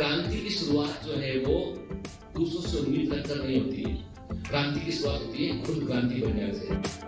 क्रांति की शुरुआत जो है वो दूसरों से उम्मीद रखकर नहीं होती है। क्रांति की शुरुआत होती है खुद क्रांति बनने से।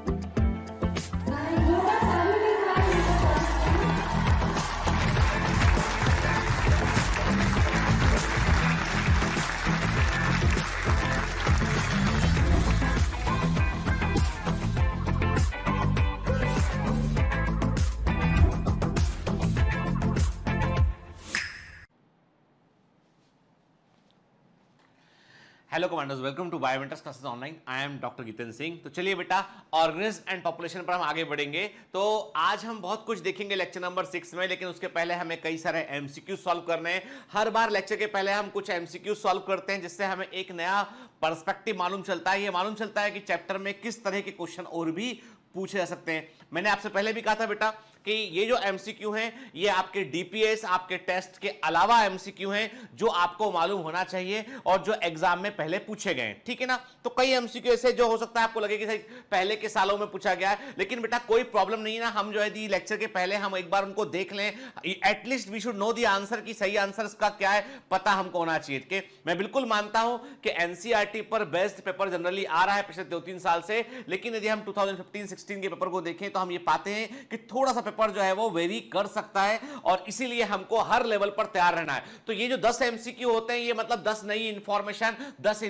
Hello commanders, welcome to biomentors classes online. I am doctor Jitendra Singh. तो चलिए बेटा, ऑर्गेनिज्म एंड पॉपुलेशन पर हम आगे बढ़ेंगे। तो आज हम बहुत कुछ देखेंगे लेक्चर नंबर 6 में, लेकिन उसके पहले हमें कई सारे एमसीक्यू सॉल्व करने हैं। हर बार लेक्चर के पहले हम कुछ एमसीक्यू सॉल्व करते हैं, जिससे हमें एक नया पर्सपेक्टिव मालूम चलता है। ये मालूम चलता है कि चैप्टर में किस तरह के क्वेश्चन और भी पूछे जा सकते हैं। मैंने आपसे पहले भी कहा था बेटा कि ये जो एमसीक्यू हैं ये आपके डीपीएस, आपके टेस्ट के अलावा एमसीक्यू हैं जो आपको मालूम होना चाहिए और जो एग्जाम में पहले पूछे गए, ठीक है ना। तो कई एमसीक्यू ऐसे जो हो सकता है आपको लगे कि पहले के सालों में पूछा गया है, लेकिन बेटा कोई प्रॉब्लम नहीं है ना। हम जो है लेक्चर के पहले हम एक बार उनको देख लें, at least we should know the answer की सही आंसर का क्या है पता हमको होना चाहिए। कि मैं बिल्कुल मानता हूं कि एनसीईआरटी पर बेस्ड पेपर जनरली आ रहा है पिछले 2-3 साल से, लेकिन यदि हम 2015-16 के पेपर को देखें तो हम ये पाते हैं कि थोड़ा सा पेपर जो है वो वेरी कर सकता है, और इसीलिए हमको हर लेवल पर तैयार रहना है। तो ये जो 10 एमसीक्यू होते हैं, ये मतलब 10 नई इंफॉर्मेशन, 10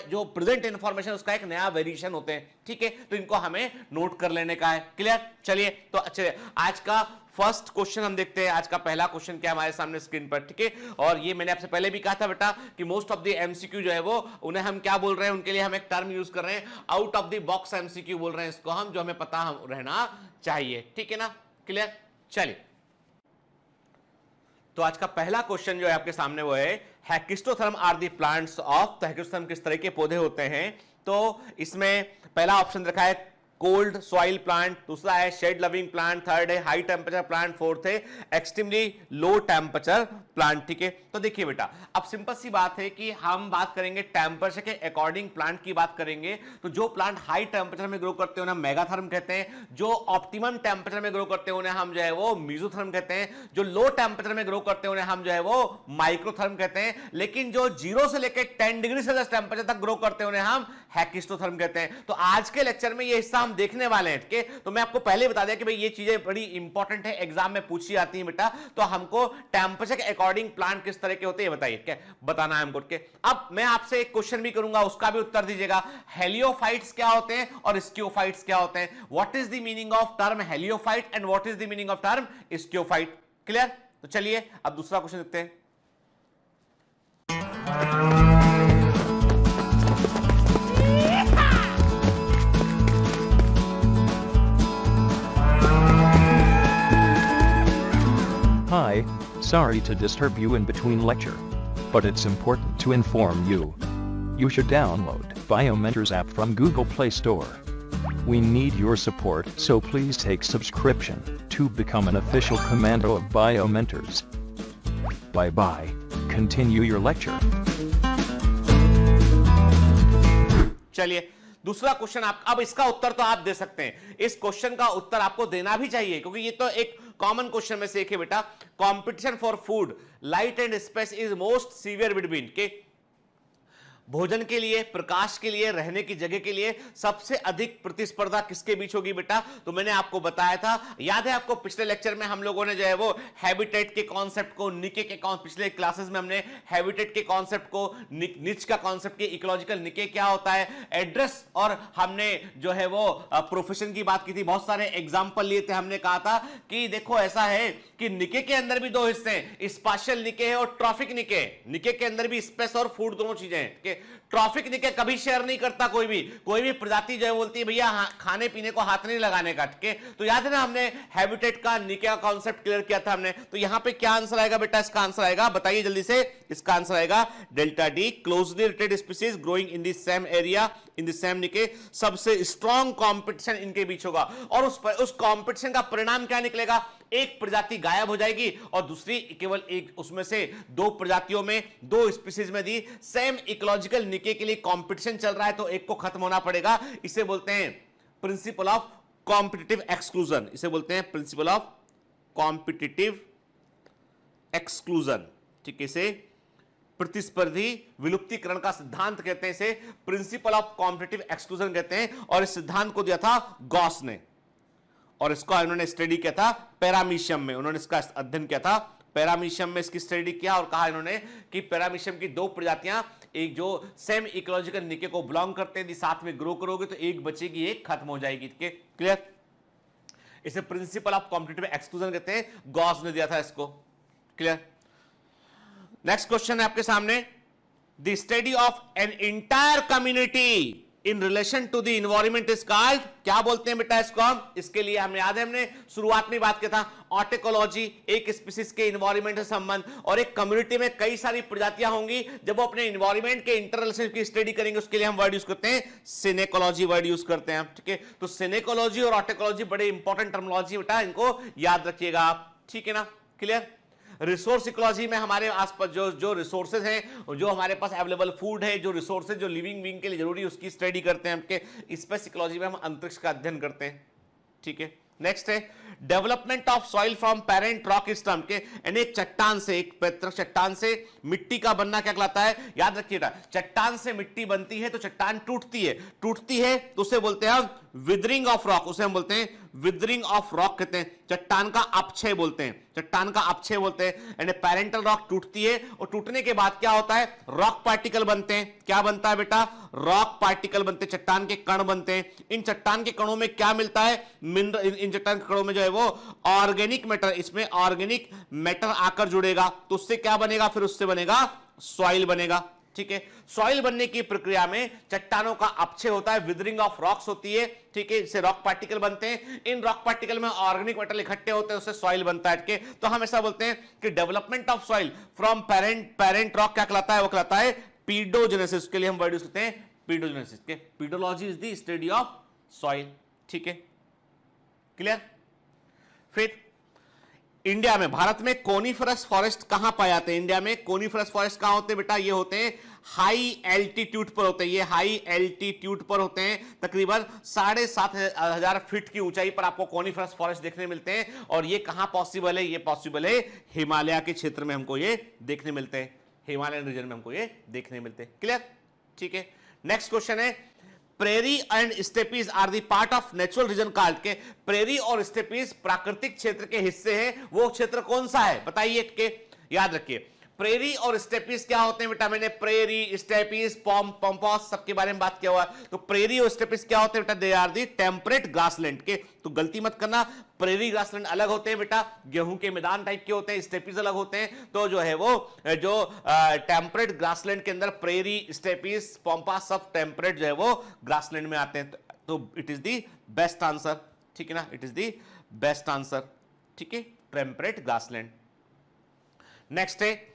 जो प्रेजेंट इंफॉर्मेशन उसका एक नया वेरिएशन होते हैं, ठीक है। तो इनको हमें नोट कर लेने का है। क्लियर? चलिए तो अच्छे, आज का फर्स्ट क्वेश्चन हम देखते हैं। आज का पहला क्वेश्चन क्या हमारे सामने स्क्रीन पर, ठीक है। और ये मैंने आपसे पहले भी कहा था बेटा कि मोस्ट ऑफ द एमसीक्यू जो है वो उन्हें हम क्या बोल रहे हैं, उनके लिए हम एक टर्म यूज कर रहे हैं, out of the box MCQ बोल रहे हैं इसको हम, जो हमें पता हम रहना चाहिए, ठीक है ना। क्लियर? चलिए, तो आज का पहला क्वेश्चन जो है आपके सामने वो है, हेकिस्टोथर्म आर द प्लांट्स ऑफ। तो हेकिस्टोथर्म किस तरह के पौधे होते हैं? तो इसमें पहला ऑप्शन रखा है कोल्ड सॉइल प्लांट, दूसरा है शेड लविंग प्लांट, थर्ड है हाई टेम्परेचर प्लांट, फोर्थ है एक्सट्रीमली लो टेम्परेचर प्लांट, ठीक है। तो देखिए बेटा, अब सिंपल सी बात है कि हम बात करेंगे टेम्परेचर के अकॉर्डिंग प्लांट की बात करेंगे। तो जो प्लांट हाई टेम्परेचर में ग्रो करते हैं उन्हें मेगाथर्म कहते हैं, जो ऑप्टिमम टेम्परेचर में ग्रो करते हैं उन्हें हम जो है वो मीजोथर्म कहते हैं, जो लो टेम्परेचर में ग्रो करते हैं उन्हें हम जो है वो माइक्रोथर्म कहते हैं, लेकिन जो 0 से लेकर 10 डिग्री सेल्सियस टेम्परेचर तक ग्रो करते हैं उन्हें हम हेकिस्टोथर्म कहते हैं। तो आज के लेक्चर में ये हिस्सा हम देखने वाले हैं, ठीक है। तो मैं आपको पहले बता दिया कि भाई ये चीजें बड़ी इंपॉर्टेंट है, एग्जाम में पूछी जाती है बेटा। तो हमको टेम्परेचर के अकॉर्डिंग प्लांट किस तरह के होते हैं बताइए, क्या बताना है हमको। अब मैं आपसे एक क्वेश्चन भी करूंगा, उसका भी उत्तर दीजिएगा। हेलियोफाइट्स क्या होते हैं और स्कियोफाइट्स क्या होते हैं? What is the meaning of term heliophyte and what is the meaning of term sciophyte? Clear? तो चलिए अब दूसरा क्वेश्चन देखते हैं। Hi, sorry to disturb you in between lecture, but it's important to inform you. You should download Biomentors app from Google Play Store. We need your support, so please take subscription to become an official commando of Biomentors. Bye bye. Continue your lecture. चलिए दूसरा question आप, अब इसका उत्तर तो आप दे सकते हैं, इस क्वेश्चन का उत्तर आपको देना भी चाहिए, क्योंकि ये तो एक कॉमन क्वेश्चन में से एक है बेटा। Competition for food, light and space is most severe between के, भोजन के लिए, प्रकाश के लिए, रहने की जगह के लिए सबसे अधिक प्रतिस्पर्धा किसके बीच होगी बेटा? तो मैंने आपको बताया था, याद है आपको, पिछले लेक्चर में हम लोगों ने जो है वो हैबिटेट के कॉन्सेप्ट को, निके के पिछले क्लासेस में हमने हैबिटेट के कॉन्सेप्ट को, निच का कॉन्सेप्ट के, इकोलॉजिकल निके क्या होता है, एड्रेस, और हमने जो है वो प्रोफेशन की बात की थी। बहुत सारे एग्जाम्पल लिए थे, हमने कहा था कि देखो ऐसा है कि निके के अंदर भी दो हिस्से हैं, स्पाशियल निके है और ट्रॉफिक निके। निके के अंदर भी स्पेस और फूड दोनों चीजें हैं। ट्रॉफिक निके कभी शेयर नहीं करता कोई भी प्रजाति जो है बोलती है भैया खाने पीने को हाथ नहीं लगाने का, ठीक है। तो याद है ना, हमने हैबिटेट का, निके का कॉन्सेप्ट क्लियर किया था हमने। तो यहां पे क्या आंसर आएगा बेटा? इसका आंसर आएगा, बताइए जल्दी से, इसका आंसर आएगा delta D, closely related species growing in the same area in the same निके। सबसे स्ट्रॉन्ग कंपटीशन इनके बीच होगा, और उस कंपटीशन का परिणाम क्या निकलेगा? एक प्रजाति गायब हो जाएगी और दूसरी केवल एक, उसमें से दो प्रजातियों में, दो स्पीसीज में दी सेम इकोलॉजिकल निके के लिए कंपटीशन चल रहा है, तो एक को खत्म होना पड़ेगा। इसे बोलते हैं प्रिंसिपल ऑफ कॉम्पिटिटिव एक्सक्लूजन, इसे बोलते हैं प्रिंसिपल ऑफ कॉम्पिटिटिव एक्सक्लूजन, ठीक है। इसे प्रतिस्पर्धी विलुप्तीकरण का सिद्धांत कहते हैं, इसे प्रिंसिपल ऑफ कॉम्पिटिटिव एक्सक्लूजन कहते हैं, और इस सिद्धांत को दिया था गॉस ने, और इसको इन्होंने स्टडी किया था पैरामीशियम में, उन्होंने इसका अध्ययन किया था पैरामीशियम में, इसकी स्टडी किया और कहा इन्होंने कि पैरामीशियम की दो प्रजातियां, एक जो सेम इकोलॉजिकल निके को बिलोंग करते हैं, यदि साथ में ग्रो करोगे तो एक बचेगी, एक खत्म हो जाएगी। क्लियर? इसे प्रिंसिपल ऑफ कॉम्पिटिटिव एक्सक्लूजन कहते हैं, गॉस ने दिया था इसको। क्लियर? नेक्स्ट क्वेश्चन है आपके सामने, the study of an entire community in relation to the environment is called, क्या बोलते हैं बेटा इसको हम? इसके लिए हमें याद है, हमने शुरुआत में बात किया था ऑटिकोलॉजी, एक स्पीसीज के इन्वायरमेंट से संबंध, और एक कम्युनिटी में कई सारी प्रजातियां होंगी, जब वो अपने इन्वायरमेंट के इंटर रिलेशनशिप की स्टडी करेंगे उसके लिए हम वर्ड यूज करते हैं सिनेकोलॉजी, वर्ड यूज करते हैं। ठीक है, तो सिनेकोलॉजी और ऑटिकोलॉजी बड़े इंपॉर्टेंट टर्मिनोलॉजी बेटा, इनको याद रखिएगा आप। ठीक है ना? क्लियर? रिसोर्स इकोलॉजी में हमारे आसपास जो रिसोर्सेज हैं, जो हमारे पास अवेलेबल फूड है, जो रिसोर्सेज जो लिविंग बीइंग के लिए जरूरी है उसकी स्टडी करते हैं। हम स्पेस इकोलॉजी में हम अंतरिक्ष का अध्ययन करते हैं। ठीक है, नेक्स्ट है development of soil from parent rock system के, यानी एक चट्टान से, एक पैतृक चट्टान से मिट्टी का बनना क्या कहलाता है? याद रखिएगा, चट्टान से मिट्टी बनती है तो चट्टान टूटती है तो उसे बोलते हैं हम विदरिंग ऑफ रॉक, उसे हम बोलते हैं विदरिंग ऑफ रॉक कहते हैं, चट्टान का अपक्षय बोलते हैं, चट्टान का अपक्षय बोलते हैं। यानी पेरेंटल रॉक टूटती है और टूटने के बाद क्या होता है? रॉक पार्टिकल बनते हैं। क्या बनता है बेटा? रॉक पार्टिकल बनते हैं, चट्टान के कण बनते हैं। इन चट्टान के कणों में क्या मिलता है? मिनरल, इन चट्टान के कणों में जो है वो ऑर्गेनिक मैटर, इसमें ऑर्गेनिक मैटर आकर जुड़ेगा तो उससे क्या बनेगा? फिर उससे बनेगा सॉइल बनेगा। ठीक है, सॉइल बनने की प्रक्रिया में चट्टानों का अपक्षय होता है, विदरिंग ऑफ रॉक्स होती है। ठीक है, इससे रॉक पार्टिकल बनते हैं, इन रॉक पार्टिकल में ऑर्गेनिक मैटर इकट्ठे होते हैं, उससे सॉइल बनता है। तो हम ऐसा बोलते हैं कि development of soil from parent rock क्या कहलाता है? वो कहलाता है पीडोजेनेसिस। के लिए हम वर्ड यूज करते हैं पीडोजेनेसिस के, pedology is the study of soil. ठीक है, क्लियर? फिर इंडिया में, भारत में कोनिफरस फॉरेस्ट कहां पाए जाते हैं? इंडिया में कोनिफरस फॉरेस्ट कहां होते हैं बेटा? ये होते हैं हाई एल्टीट्यूड पर होते हैं, ये हाई एल्टीट्यूड पर होते हैं, तकरीबन 7,500 फीट की ऊंचाई पर आपको कोनिफरस फॉरेस्ट देखने मिलते हैं। और ये कहां पॉसिबल है? ये पॉसिबल है हिमालय के क्षेत्र में हमको ये देखने मिलते हैं, हिमालयन रीजन में हमको ये देखने मिलते हैं। क्लियर? ठीक है, नेक्स्ट क्वेश्चन है prairie and steppes are the part of natural region called, के प्रेरी और स्टेपीज प्राकृतिक क्षेत्र के हिस्से हैं, वो क्षेत्र कौन सा है बताइए? के याद रखिए, प्रेरी और स्टेपीज क्या होते हैं बेटा? मैंने प्रेरी, स्टेपीज, पॉम्पॉस सबके बारे में बात किया हुआ। तो प्रेरी और स्टेपीज क्या होते हैं बेटा? They are the temperate grassland के। तो गलती मत करना, प्रेरी ग्रासलैंड अलग होते हैं बेटा, गेहूं के मैदान टाइप के होते हैं, स्टेपीज अलग होते हैं। तो जो है वो जो टेम्परेट ग्रासलैंड के अंदर प्रेरी, स्टेपीज, पॉम्पॉस सब टेम्परेट जो है वो ग्रासलैंड में आते हैं। तो it is the best answer. ठीक है ना? It is the best answer. ठीक है, टेम्परेट ग्रासलैंड। नेक्स्ट है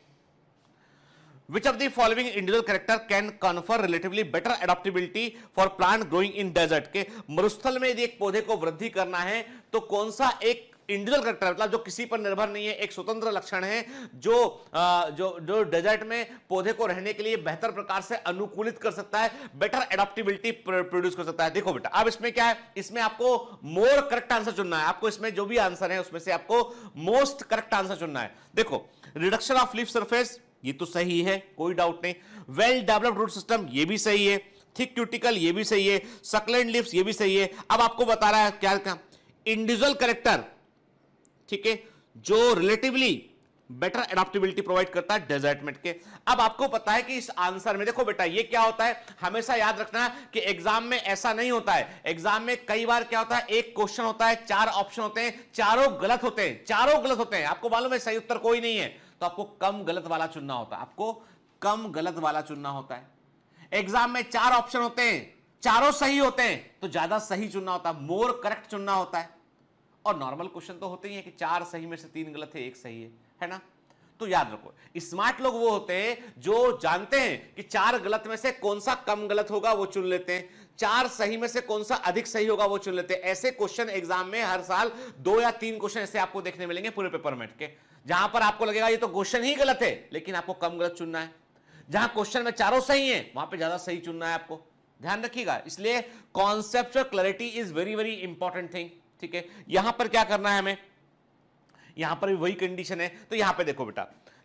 which of the following individual character can confer relatively better adaptability for plant growing in desert? के मरुस्थल में यदि एक पौधे को वृद्धि करना है तो कौन सा एक इंडिविजुअल कैरेक्टर, मतलब जो किसी पर निर्भर नहीं है, एक स्वतंत्र लक्षण है जो डेजर्ट में पौधे को रहने के लिए बेहतर प्रकार से अनुकूलित कर सकता है, बेटर एडाप्टिबिलिटी प्रोड्यूस कर सकता है? देखो बेटा, अब इसमें क्या है, इसमें आपको मोर करेक्ट आंसर चुनना है। आपको इसमें जो भी आंसर है उसमें से आपको मोस्ट करेक्ट आंसर चुनना है। देखो, रिडक्शन ऑफ लीफ सरफेस ये तो सही है, कोई डाउट नहीं। वेल डेवलप्ड रूट सिस्टम ये भी सही है। थिक क्यूटिकल ये भी सही है। सक्लेंट लिव्स ये भी सही है। अब आपको बता रहा है क्या इंडिविजुअल कैरेक्टर, ठीक है, जो रिलेटिवली बेटर एडाप्टेबिलिटी प्रोवाइड करता है डेजर्ट में के। अब आपको पता है कि इस आंसर में देखो बेटा, ये क्या होता है, हमेशा याद रखना कि एग्जाम में ऐसा नहीं होता है। एग्जाम में कई बार क्या होता है, एक क्वेश्चन होता है, 4 ऑप्शन होते हैं, चारों गलत होते हैं, चारों गलत होते हैं। आपको मालूम है सही उत्तर कोई नहीं है, तो आपको कम गलत वाला चुनना होता है। आपको कम गलत वाला चुनना होता है। एग्जाम में 4 ऑप्शन होते हैं, चारों सही होते हैं, तो ज्यादा सही चुनना होता है, मोर करेक्ट चुनना होता है। और नॉर्मल क्वेश्चन तो होते ही है कि 4 सही में से 3 गलत है, 1 सही है ना? तो याद रखो, स्मार्ट लोग वो होते हैं जो जानते हैं कि 4 गलत में से कौन सा कम गलत होगा वो चुन लेते हैं, 4 सही में से कौन सा अधिक सही होगा वो चुन लेते हैं। ऐसे क्वेश्चन एग्जाम में हर साल 2 या 3 क्वेश्चन ऐसे आपको देखने मिलेंगे पूरे पेपर में के, जहां पर आपको लगेगा ये तो क्वेश्चन ही गलत है, लेकिन आपको कम गलत चुनना है। जहां क्वेश्चन में चारों सही है वहां पे ज्यादा सही चुनना है आपको, ध्यान रखिएगा। इसलिए conceptual clarity is very very important thing. ठीक है, यहां पर क्या करना है हमें, यहां पर भी वही कंडीशन है। तो यहां पे देखो बेटा,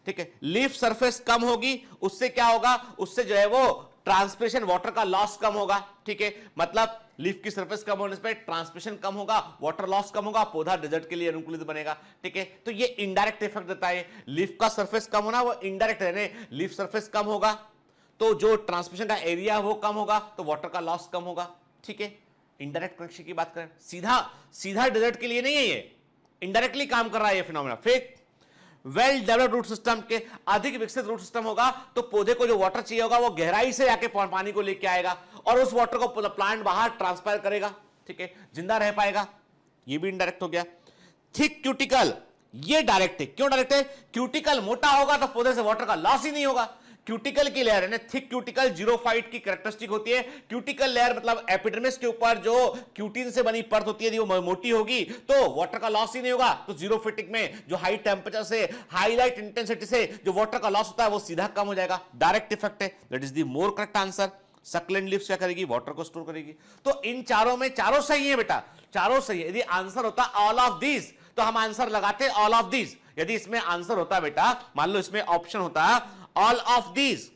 ठीक है, लीफ सरफेस कम होगी, उससे क्या होगा, उससे जो है वो ट्रांसपिरेशन वाटर का लॉस कम होगा, ठीक है, मतलब लीफ की सरफेस कम होने से ट्रांसपिरेशन कम होगा, वाटर लॉस कम होगा, पौधा डेजर्ट के लिए अनुकूलित बनेगा, ठीक है। तो ये इनडायरेक्ट इफेक्ट देता है, लीफ का सरफेस कम होना वो इनडायरेक्ट है, लीफ सरफेस कम होगा तो जो ट्रांसमिशन का एरिया है वो कम होगा, तो वाटर का लॉस कम होगा, ठीक है। इनडायरेक्ट कनेक्शन की बात करें, सीधा डेजर्ट के लिए नहीं है, ये इनडायरेक्टली काम कर रहा है ये फिनोमेना। फिर वेल डेवलप्ड रूट सिस्टम के अधिक विकसित रूट सिस्टम होगा तो पौधे को जो वाटर चाहिए होगा वो गहराई से जाके पानी को लेके आएगा और उस वाटर को प्लांट बाहर ट्रांसफर करेगा, ठीक है, जिंदा रह पाएगा। ये भी इनडायरेक्ट हो गया। थिक क्यूटिकल, ये डायरेक्ट है। क्यों डायरेक्ट है? क्यूटिकल मोटा होगा तो पौधे से वाटर का लॉस ही नहीं होगा। क्यूटिकल की लेयर है, थिक क्यूटिकल जीरोफाइट की कैरेक्टरिस्टिक होती है। क्यूटिकल लेयर मतलब एपिडर्मिस के ऊपर जो क्यूटिन से बनी परत होती है, यदि वो मोटी होगी तो वाटर का लॉस ही नहीं होगा। तो जीरोफिटिक में जो हाई टेम्परेचर से, हाई लाइट इंटेंसिटी से जो वाटर का लॉस होता है वो सीधा कम हो जाएगा। डायरेक्ट इफेक्ट है, that is the more correct answer. Succulent leaves क्या करेगी? वाटर को स्टोर करेगी। तो इन चारों में चारों सही है बेटा, चारों सही है। यदि आंसर होता ऑल ऑफ दीज तो हम आंसर लगाते ऑल ऑफ दीज। यदि इसमें आंसर होता बेटा, मान लो इसमें ऑप्शन होता ऑल ऑफ दीज,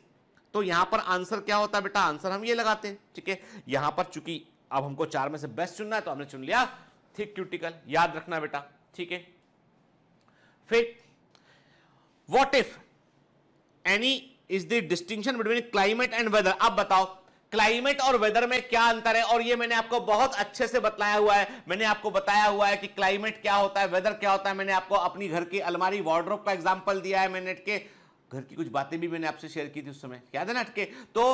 तो यहां पर आंसर क्या होता बेटा? आंसर हम ये लगाते हैं, ठीक है। यहां पर चूंकि अब हमको चार में से बेस्ट चुनना है तो हमने चुन लिया थिक क्यूटिकल। याद रखना बेटा, ठीक है। फिर what if any is the distinction between climate and weather. अब बताओ क्लाइमेट और वेदर में क्या अंतर है? और ये मैंने आपको बहुत अच्छे से बताया हुआ है। मैंने आपको बताया हुआ है कि क्लाइमेट क्या होता है, वेदर क्या होता है। मैंने आपको अपनी घर की अलमारी वार्डरोब का एग्जांपल दिया है। मैंने के घर की कुछ बातें भी मैंने आपसे शेयर की थी उस समय, याद है ना अटके? तो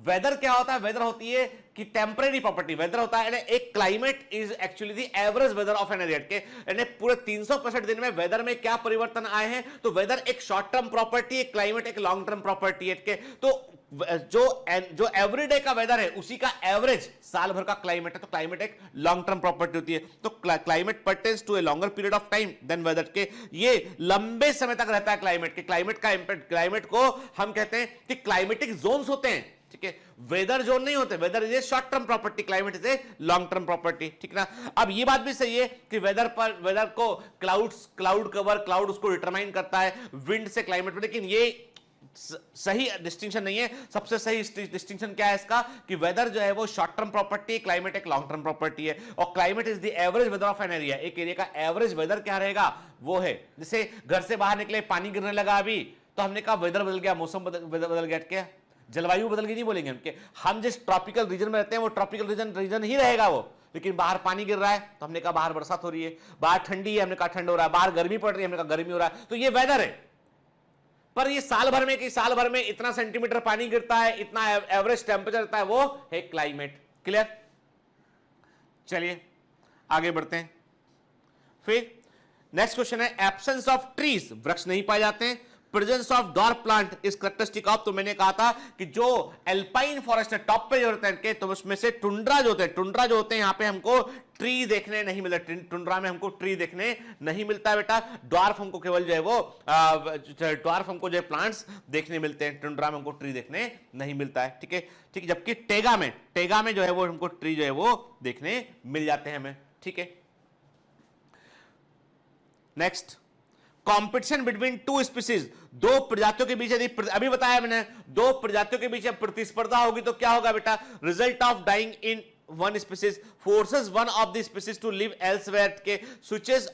वेदर क्या होता है? वेदर होती है कि टेम्परेरी प्रॉपर्टी। वेदर होता है एक climate is actually the average weather of an area के, यानी पूरे 365 दिन में वेदर में क्या परिवर्तन आए हैं। तो वेदर एक शॉर्ट टर्म प्रॉपर्टी है, क्लाइमेट एक लॉन्ग टर्म प्रॉपर्टी है के। तो जो एवरीडे का वेदर है उसी का एवरेज साल भर का क्लाइमेट है। तो क्लाइमेट एक लॉन्ग टर्म प्रॉपर्टी होती है। तो climate pertains to a longer period of time than weather के, ये लंबे समय तक रहता है क्लाइमेट के। क्लाइमेट का इंपैक्ट, क्लाइमेट को हम कहते हैं कि क्लाइमेटिक जोन्स होते हैं, ठीक है, वेदर जोन नहीं होते। Weather is a short term property, climate is a long term property, ठीक ना। अब ये बात भी सही है कि वेदर को क्लाउड कवर, क्लाउड उसको डिटरमाइन करता है, विंड से क्लाइमेट, लेकिन ये सही डिस्टिंक्शन नहीं है। सबसे सही डिस्टिंक्शन क्या है इसका कि वेदर जो है वो शॉर्ट टर्म प्रॉपर्टी है, क्लाइमेट एक लॉन्ग टर्म प्रॉपर्टी है। और climate is the average weather of an area. एक एरिया का एवरेज वेदर क्या रहेगा वो है, जैसे घर से बाहर निकले पानी गिरने लगा अभी तो हमने कहा वेदर बदल गया, मौसम बदल गया, क्या जलवायु बदल गई नहीं बोलेंगे हम जिस ट्रॉपिकल रीजन में रहते हैं वो ट्रॉपिकल रीजन ही रहेगा वो। लेकिन बाहर पानी गिर रहा है तो हमने कहा बाहर बरसात हो रही है, बाहर ठंडी है हमने कहा ठंड हो रहा है, बाहर गर्मी पड़ रही है हमने कहा गर्मी हो रहा है। तो ये वेदर है। पर ये साल भर में इतना सेंटीमीटर पानी गिरता है, इतना एवरेज टेम्परेचर रहता है, वो है क्लाइमेट। क्लियर? चलिए आगे बढ़ते हैं। फिर नेक्स्ट क्वेश्चन है एब्सेंस ऑफ ट्रीज, वृक्ष नहीं पाए जाते हैं। Presence of dwarf plant is characteristic of, तो मैंने कहा था कि जो एल्पाइन फॉरेस्ट है टॉप पे जो होते हैं तो उसमें से टुंड्रा जो होते हैं यहाँ पे हमको ट्री देखने नहीं मिलता। टुंड्रा में हमको ट्री देखने नहीं मिलता है बेटा। ड्वार्फ हमको केवल जो है वो ड्वार्फ हमको जो है प्लांट्स देखने मिलते हैं, टुंड्रा में हमको ट्री देखने नहीं मिलता है, ठीक है, ठीक। जबकि टेगा में जो है वो हमको ट्री जो है वो देखने मिल जाते हैं हमें, ठीक है। Next competition between two species, दो प्रजातियों के बीच, यदि अभी बताया मैंने दो प्रजातियों के बीच प्रतिस्पर्धा होगी तो क्या होगा बेटा? Result of dying in one species forces one of the species to live elsewhere के switches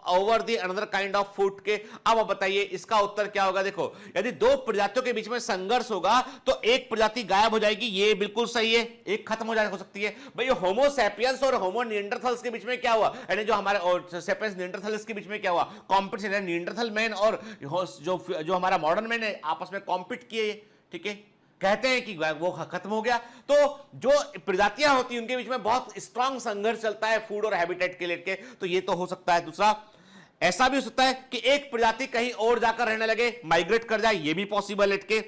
over the another kind of food के। अब आप बताइए इसका उत्तर क्या होगा? देखो यदि दो प्रजातियों के बीच में संघर्ष होगा तो एक प्रजाति गायब हो जाएगी, ये बिल्कुल सही है, एक खत्म हो सकती है। भाई होमो सैपियंस और होमो निएंडरथल्स के बीच में क्या हुआ, यानी जो हमारे सैपियंस निएंडरथल्स के बीच में क्या हुआ? कॉम्पिटिशन है। निएंडरथल मैन और जो हमारा मॉडर्न मैन है आपस में कॉम्पिट किए, ठीक है, कहते हैं कि वो खत्म हो गया। तो जो प्रजातियां होती हैं उनके बीच में बहुत स्ट्रांग संघर्ष चलता है फूड और हैबिटेट के लेके, तो ये तो हो सकता है। दूसरा ऐसा भी हो सकता है कि एक प्रजाति कहीं और जाकर रहने लगे, माइग्रेट कर जाए, ये भी पॉसिबल है के।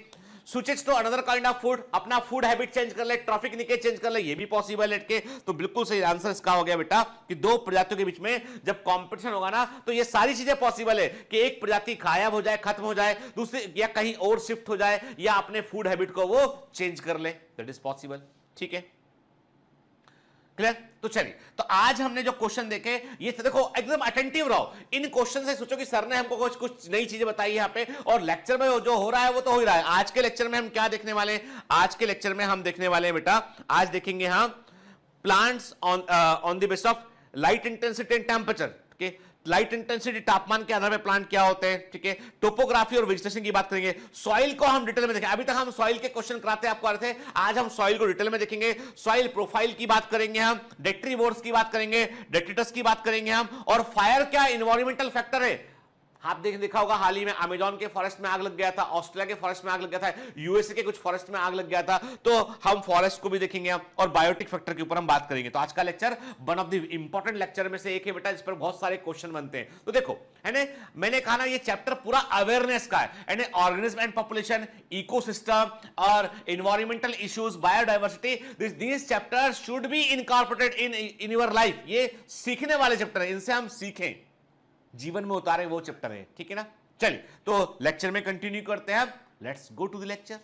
Switches to another kind of food, अपना फूड हैबिट चेंज कर ले, ट्रॉफिक निके चेंज कर ले, ये भी पॉसिबल है के। तो बिल्कुल सही आंसर इसका हो गया बेटा कि दो प्रजातियों के बीच में जब कंपटीशन होगा ना तो ये सारी चीजें पॉसिबल है कि एक प्रजाति गायब हो जाए, खत्म हो जाए, दूसरी या कहीं और शिफ्ट हो जाए या अपने फूड हैबिट को वो चेंज कर ले, दैट इज पॉसिबल, ठीक है। क्लियर? तो चलिए, तो आज हमने जो क्वेश्चन देखे ये देखो, एकदम अटेंटिव रहो इन क्वेश्चन से। सोचो कि सर ने हमको कुछ नई चीजें बताई यहाँ पे, और लेक्चर में जो हो रहा है वो तो हो ही रहा है। आज के लेक्चर में हम क्या देखने वाले हैं? आज के लेक्चर में हम देखने वाले हैं बेटा, आज देखेंगे हम plants on the base of light intensity and temperature. ठीक, लाइट इंटेंसिटी तापमान के आधार पर प्लांट क्या होते हैं। ठीक है, टोपोग्राफी और वेजिटेशन की बात करेंगे। सॉइल को हम डिटेल में देखेंगे। अभी तक हम सॉइल के क्वेश्चन कराते आपको आ रहे थे, आज हम सॉइल को डिटेल में देखेंगे। सॉइल प्रोफाइल की बात करेंगे हम, डेट्रीवोर्स की बात करेंगे, डेट्रिटस की बात करेंगे हम, और फायर क्या इन्वायरमेंटल फैक्टर है। आप देखा होगा हाल ही में अमेज़न के फॉरेस्ट में आग लग गया था, ऑस्ट्रेलिया के फॉरेस्ट में आग लग गया था, यूएसए के कुछ फॉरेस्ट में आग लग गया था, तो हम फॉरेस्ट को भी देखेंगे और बायोटिक फैक्टर के ऊपर हम बात करेंगे। तो आज का lecture one of the important lecture में से एक है बेटा, जिस पर बहुत सारे क्वेश्चन बनते हैं। तो देखो, है ना, मैंने कहा ना ये चैप्टर पूरा अवेयरनेस का है, ऑर्गेनिज्म एंड पॉपुलेशन, इकोसिस्टम और environmental issues, biodiversity. This chapter should be incorporated in your life. ये सीखने वाले चैप्टर है, इनसे हम सीखें, जीवन में उतारे वो चैप्टर है। ठीक है ना? चलिए, तो लेक्चर में कंटिन्यू करते हैं। Let's go to the lecture.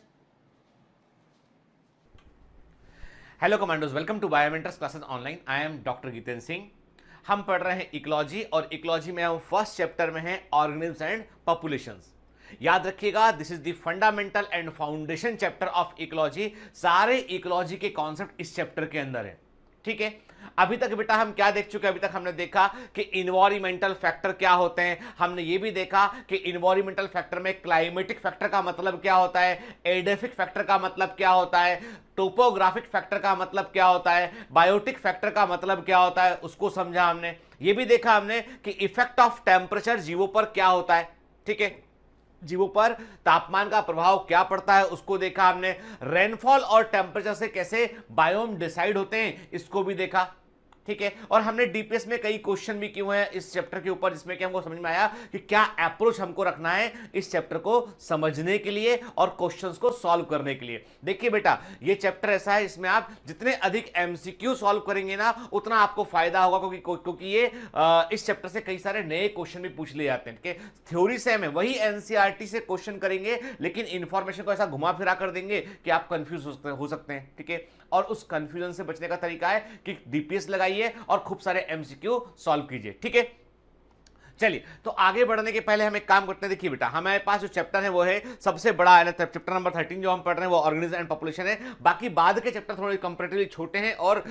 Hello commandos, welcome to biomentors classes online. I am doctor Jitendra Singh. हम पढ़ रहे हैं इकोलॉजी, और इकोलॉजी में हम फर्स्ट चैप्टर में हैं ऑर्गेनिज्म्स एंड पॉपुलेशंस। याद रखिएगा, this is the fundamental and foundation chapter of ecology. सारे इकोलॉजी के कॉन्सेप्ट इस चैप्टर के अंदर है। ठीक है, अभी तक बेटा हम क्या देख चुके हैं? अभी तक हमने देखा कि इन्वायरमेंटल फैक्टर क्या होते हैं। हमने ये भी देखा कि इन्वायरमेंटल फैक्टर में क्लाइमेटिक फैक्टर का मतलब क्या होता है, एडेफिक फैक्टर का मतलब क्या होता है, टोपोग्राफिक फैक्टर का मतलब क्या होता है, बायोटिक फैक्टर का मतलब क्या होता है, उसको समझा हमने। ये भी देखा हमने कि इफेक्ट ऑफ टेम्परेचर जीवों पर क्या होता है। ठीक है, जीवों पर तापमान का प्रभाव क्या पड़ता है, उसको देखा हमने। रेनफॉल और टेम्परेचर से कैसे बायोम डिसाइड होते हैं, इसको भी देखा। ठीक है, और हमने डीपीएस में कई क्वेश्चन भी किए हैं इस चैप्टर के ऊपर, जिसमें कि हमको समझ में आया कि क्या अप्रोच हमको रखना है इस चैप्टर को समझने के लिए और क्वेश्चंस को सॉल्व करने के लिए। देखिए बेटा, ये चैप्टर ऐसा है, इसमें आप जितने अधिक एमसीक्यू सॉल्व करेंगे ना, उतना आपको फायदा होगा, क्योंकि ये इस चैप्टर से कई सारे नए क्वेश्चन भी पूछ लिए जाते हैं। ठीक है, थ्योरी से हमें वही एनसीईआरटी से क्वेश्चन करेंगे, लेकिन इंफॉर्मेशन को ऐसा घुमा फिरा कर देंगे कि आप कंफ्यूज हो सकते हैं। ठीक है, और उस कंफ्यूजन से बचने का तरीका है कि डीपीएस लगाइए और खूब सारे एमसीक्यू सॉल्व कीजिए। ठीक है, चलिए, तो आगे बढ़ने के पहले हम एक काम करते हैं। देखिए बेटा, हमारे पास जो चैप्टर है वो है सबसे बड़ा है ना, चैप्टर नंबर 13 जो हम पढ़ रहे हैं वो ऑर्गेनिज्म एंड पॉपुलेशन है। बाकी बाद के चैप्टर थोड़े कंपैरेटिवली छोटे हैं और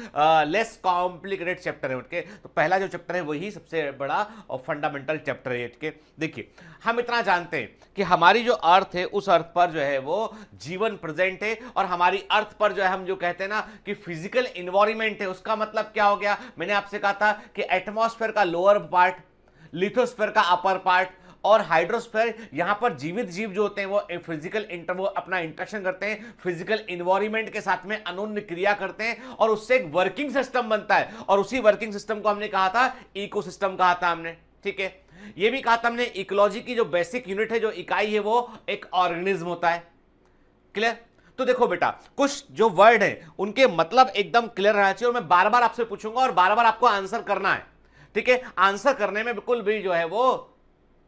लेस कॉम्प्लिकेटेड चैप्टर है उनके। तो पहला जो चैप्टर है वही सबसे बड़ा और फंडामेंटल चैप्टर है। ठीक है, देखिए, हम इतना जानते हैं कि हमारी जो अर्थ है, उस अर्थ पर जो है वो जीवन प्रेजेंट है, और हमारी अर्थ पर जो है हम जो कहते हैं ना कि फिजिकल इन्वायरमेंट है, उसका मतलब क्या हो गया? मैंने आपसे कहा था कि एटमॉस्फेयर का लोअर पार्ट, लिथोस्फेयर का अपर पार्ट और हाइड्रोस्फेयर, यहां पर जीवित जीव जो होते हैं वो फिजिकल वो अपना इंटरेक्शन करते हैं, फिजिकल इन्वायरमेंट के साथ में अनोन्य क्रिया करते हैं, और उससे एक वर्किंग सिस्टम बनता है, और उसी वर्किंग सिस्टम को हमने कहा था इकोसिस्टम कहा था हमने। ठीक है, ये भी कहा था हमने इकोलॉजी की जो बेसिक यूनिट है, जो इकाई है, वो एक ऑर्गेनिज्म होता है। क्लियर? तो देखो बेटा, कुछ जो वर्ड है उनके मतलब एकदम क्लियर रहना चाहिए, और मैं बार बार आपसे पूछूंगा और बार बार आपको आंसर करना है। ठीक है, आंसर करने में बिल्कुल भी जो है वो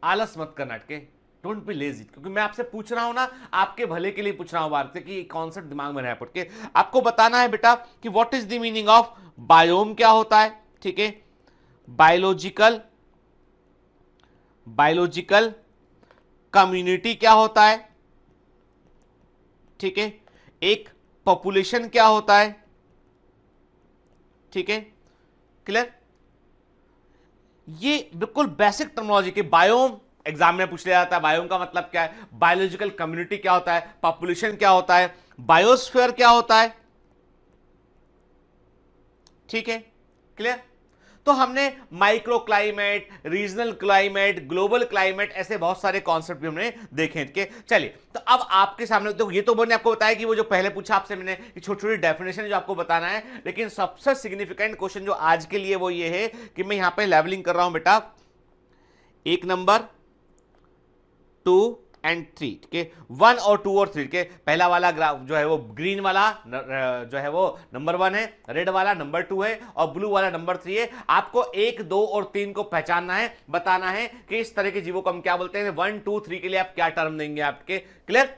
आलस मत करना। ठीक है, डोंट बी लेजी, क्योंकि मैं आपसे पूछ रहा हूं ना, आपके भले के लिए पूछ रहा हूं बार से, कि कॉन्सेप्ट दिमाग में रहे पड़ के। आपको बताना है बेटा कि what is the meaning of biome क्या होता है। ठीक है, बायोलॉजिकल कम्युनिटी क्या होता है। ठीक है, एक पॉपुलेशन क्या होता है। ठीक है, क्लियर? ये बिल्कुल बेसिक टर्मिनोलॉजी के बायोम एग्जाम में पूछ लिया जाता है। बायोम का मतलब क्या है, बायोलॉजिकल कम्युनिटी क्या होता है, पॉपुलेशन क्या होता है, बायोस्फीयर क्या होता है। ठीक है, क्लियर? तो हमने micro climate, regional climate, global climate, ऐसे बहुत सारे कॉन्सेप्ट भी हमने देखे हैं। चलिए, तो अब आपके सामने, तो ये तो मैंने आपको बताया कि वो जो पहले पूछा आपसे मैंने, छोटी छोटी डेफिनेशन जो आपको बताना है, लेकिन सबसे सिग्निफिकेंट क्वेश्चन जो आज के लिए वो ये है कि मैं यहां पे लेवलिंग कर रहा हूं बेटा, 1 नंबर 2 एंड 3। ठीक है, 1 और 2 और 3 के पहला वाला ग्राफ जो है वो ग्रीन वाला जो है वो नंबर 1 है, रेड वाला नंबर 2 है, और ब्लू वाला नंबर 3 है। आपको 1, 2 और 3 को पहचानना है, बताना है कि इस तरह के जीवों को हम क्या बोलते हैं। 1, 2, 3 के लिए आप क्या टर्म देंगे आपके। क्लियर?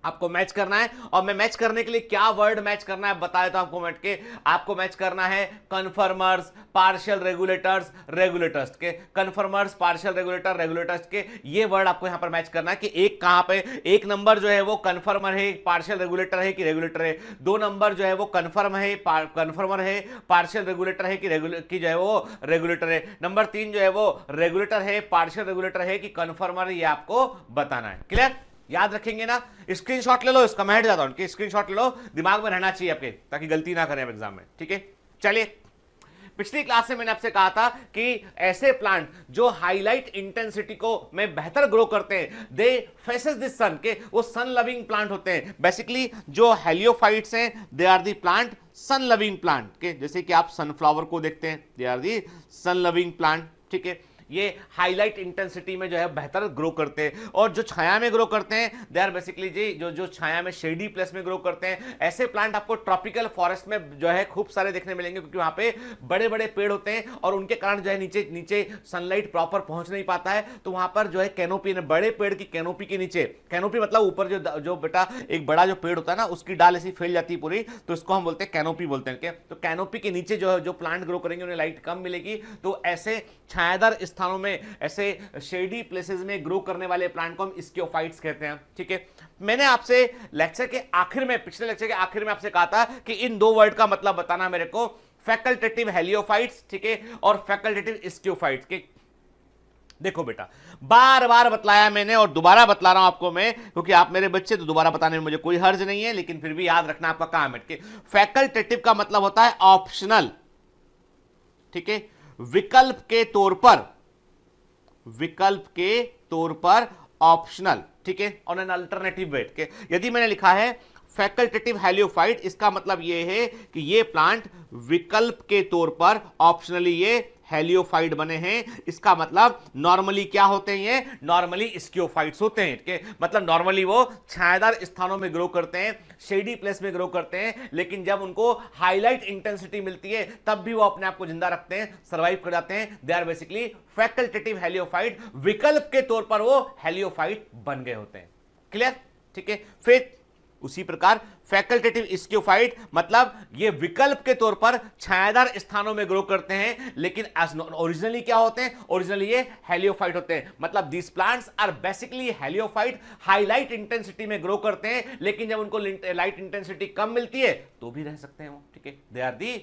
आपको मैच करना है, और मैं मैच करने के लिए क्या वर्ड मैच करना है बता देता हूं आपको मैच के। आपको मैच करना है कन्फर्मर्स, पार्शियल रेगुलेटर्स, रेगुलेटर्स के, कन्फर्मर्स, पार्शियल रेगुलेटर, रेगुलेटर्स के, ये वर्ड आपको यहां पर मैच करना है कि एक कहां पे, एक नंबर जो है वो कन्फर्मर है, पार्शियल रेगुलेटर है कि रेगुलेटर है, 2 नंबर जो है वो कन्फर्मर है, पार्शियल रेगुलेटर है कि जो है वो रेगुलेटर है, नंबर 3 जो है वो रेगुलेटर है, पार्शियल रेगुलेटर है कि कन्फर्मर, ये आपको बताना है। क्लियर? याद रखेंगे ना? स्क्रीनशॉट ले लो इसका, मैं हट जाता हूं, स्क्रीनशॉट ले लो, दिमाग में रहना चाहिए आपके, ताकि गलती ना करें एग्जाम में। ठीक है, चलिए, पिछली क्लास में मैंने आपसे कहा था कि ऐसे प्लांट जो हाईलाइट इंटेंसिटी को में बेहतर ग्रो करते हैं, दे फेसेस द सन, के वो सन लविंग प्लांट होते हैं। बेसिकली जो हेलियोफाइट्स हैं, they are the plant sun loving plant के, जैसे कि आप सनफ्लावर को देखते हैं, they are the sun loving plant. ठीक है, ये हाईलाइट इंटेंसिटी में जो है बेहतर ग्रो करते हैं, और जो छाया में ग्रो करते हैं, दे आर बेसिकली जी जो छाया में शेडी प्लेस में ग्रो करते हैं। ऐसे प्लांट आपको ट्रॉपिकल फॉरेस्ट में जो है खूब सारे देखने मिलेंगे, क्योंकि वहां पे बड़े बड़े पेड़ होते हैं और उनके कारण जो है नीचे सनलाइट प्रॉपर पहुंच नहीं पाता है, तो वहां पर जो है कैनोपी, बड़े पेड़ की कैनोपी के नीचे, कैनोपी मतलब ऊपर जो बेटा एक बड़ा जो पेड़ होता है ना, उसकी डाल ऐसी फैल जाती है पूरी, तो इसको हम बोलते हैं कैनोपी बोलते हैं। तो कैनोपी के नीचे जो प्लांट ग्रो करेंगे उन्हें लाइट कम मिलेगी, तो ऐसे छायादार स्थानों में, ऐसे शेडी प्लेसेस में ग्रो करने वाले प्लांट को हम स्कियोफाइट्स कहते हैं। ठीक है, मैंने आपसे लेक्चर के आखिर में, पिछले लेक्चर के आखिर में आपसे कहा था कि इन 2 वर्ड का मतलब बताना मेरे को, फैकल्टेटिव हेलियोफाइट्स, ठीक है, और फैकल्टेटिव स्कियोफाइट्स के। देखो बेटा, बार बार बतलाया मैंने और दोबारा बतला रहा हूं आपको मैं, क्योंकि आप मेरे बच्चे, तो दोबारा बताने में मुझे कोई हर्ज नहीं है, लेकिन फिर भी याद रखना आपका काम है। फैकल्टेटिव का मतलब होता है ऑप्शनल, ठीक है, विकल्प के तौर पर ऑप्शनल, ठीक है, ऑन एन अल्टरनेटिव वेट के। यदि मैंने लिखा है फैकल्टेटिव हेलियोफाइट, इसका मतलब यह है कि ये प्लांट विकल्प के तौर पर ऑप्शनली ये हेलियोफाइट बने हैं। इसका मतलब नॉर्मली क्या होते हैं, ये नॉर्मली स्कियोफाइट्स होते हैं, के मतलब नॉर्मली वो छायादार स्थानों में ग्रो करते हैं, शेडी प्लेस में ग्रो करते हैं, लेकिन जब उनको हाईलाइट इंटेंसिटी मिलती है तब भी वो अपने आप को जिंदा रखते हैं, सर्वाइव कर जाते हैं। They are basically facultative heliophyte, विकल्प के तौर पर वो हेलियोफाइट बन गए होते हैं। क्लियर? ठीक है, फिर उसी प्रकार फैकल्टेटिव स्कियोफाइट मतलब ये विकल्प के तौर पर छायादार स्थानों में ग्रो करते हैं, लेकिन ओरिजिनली क्या होते हैं, ओरिजिनली ये हेलियोफाइट होते हैं। मतलब this plants are basically heliophyte, high light intensity में ग्रो करते हैं, लेकिन जब उनको लाइट इंटेंसिटी कम मिलती है तो भी रह सकते हैं वो। ठीक है, they are the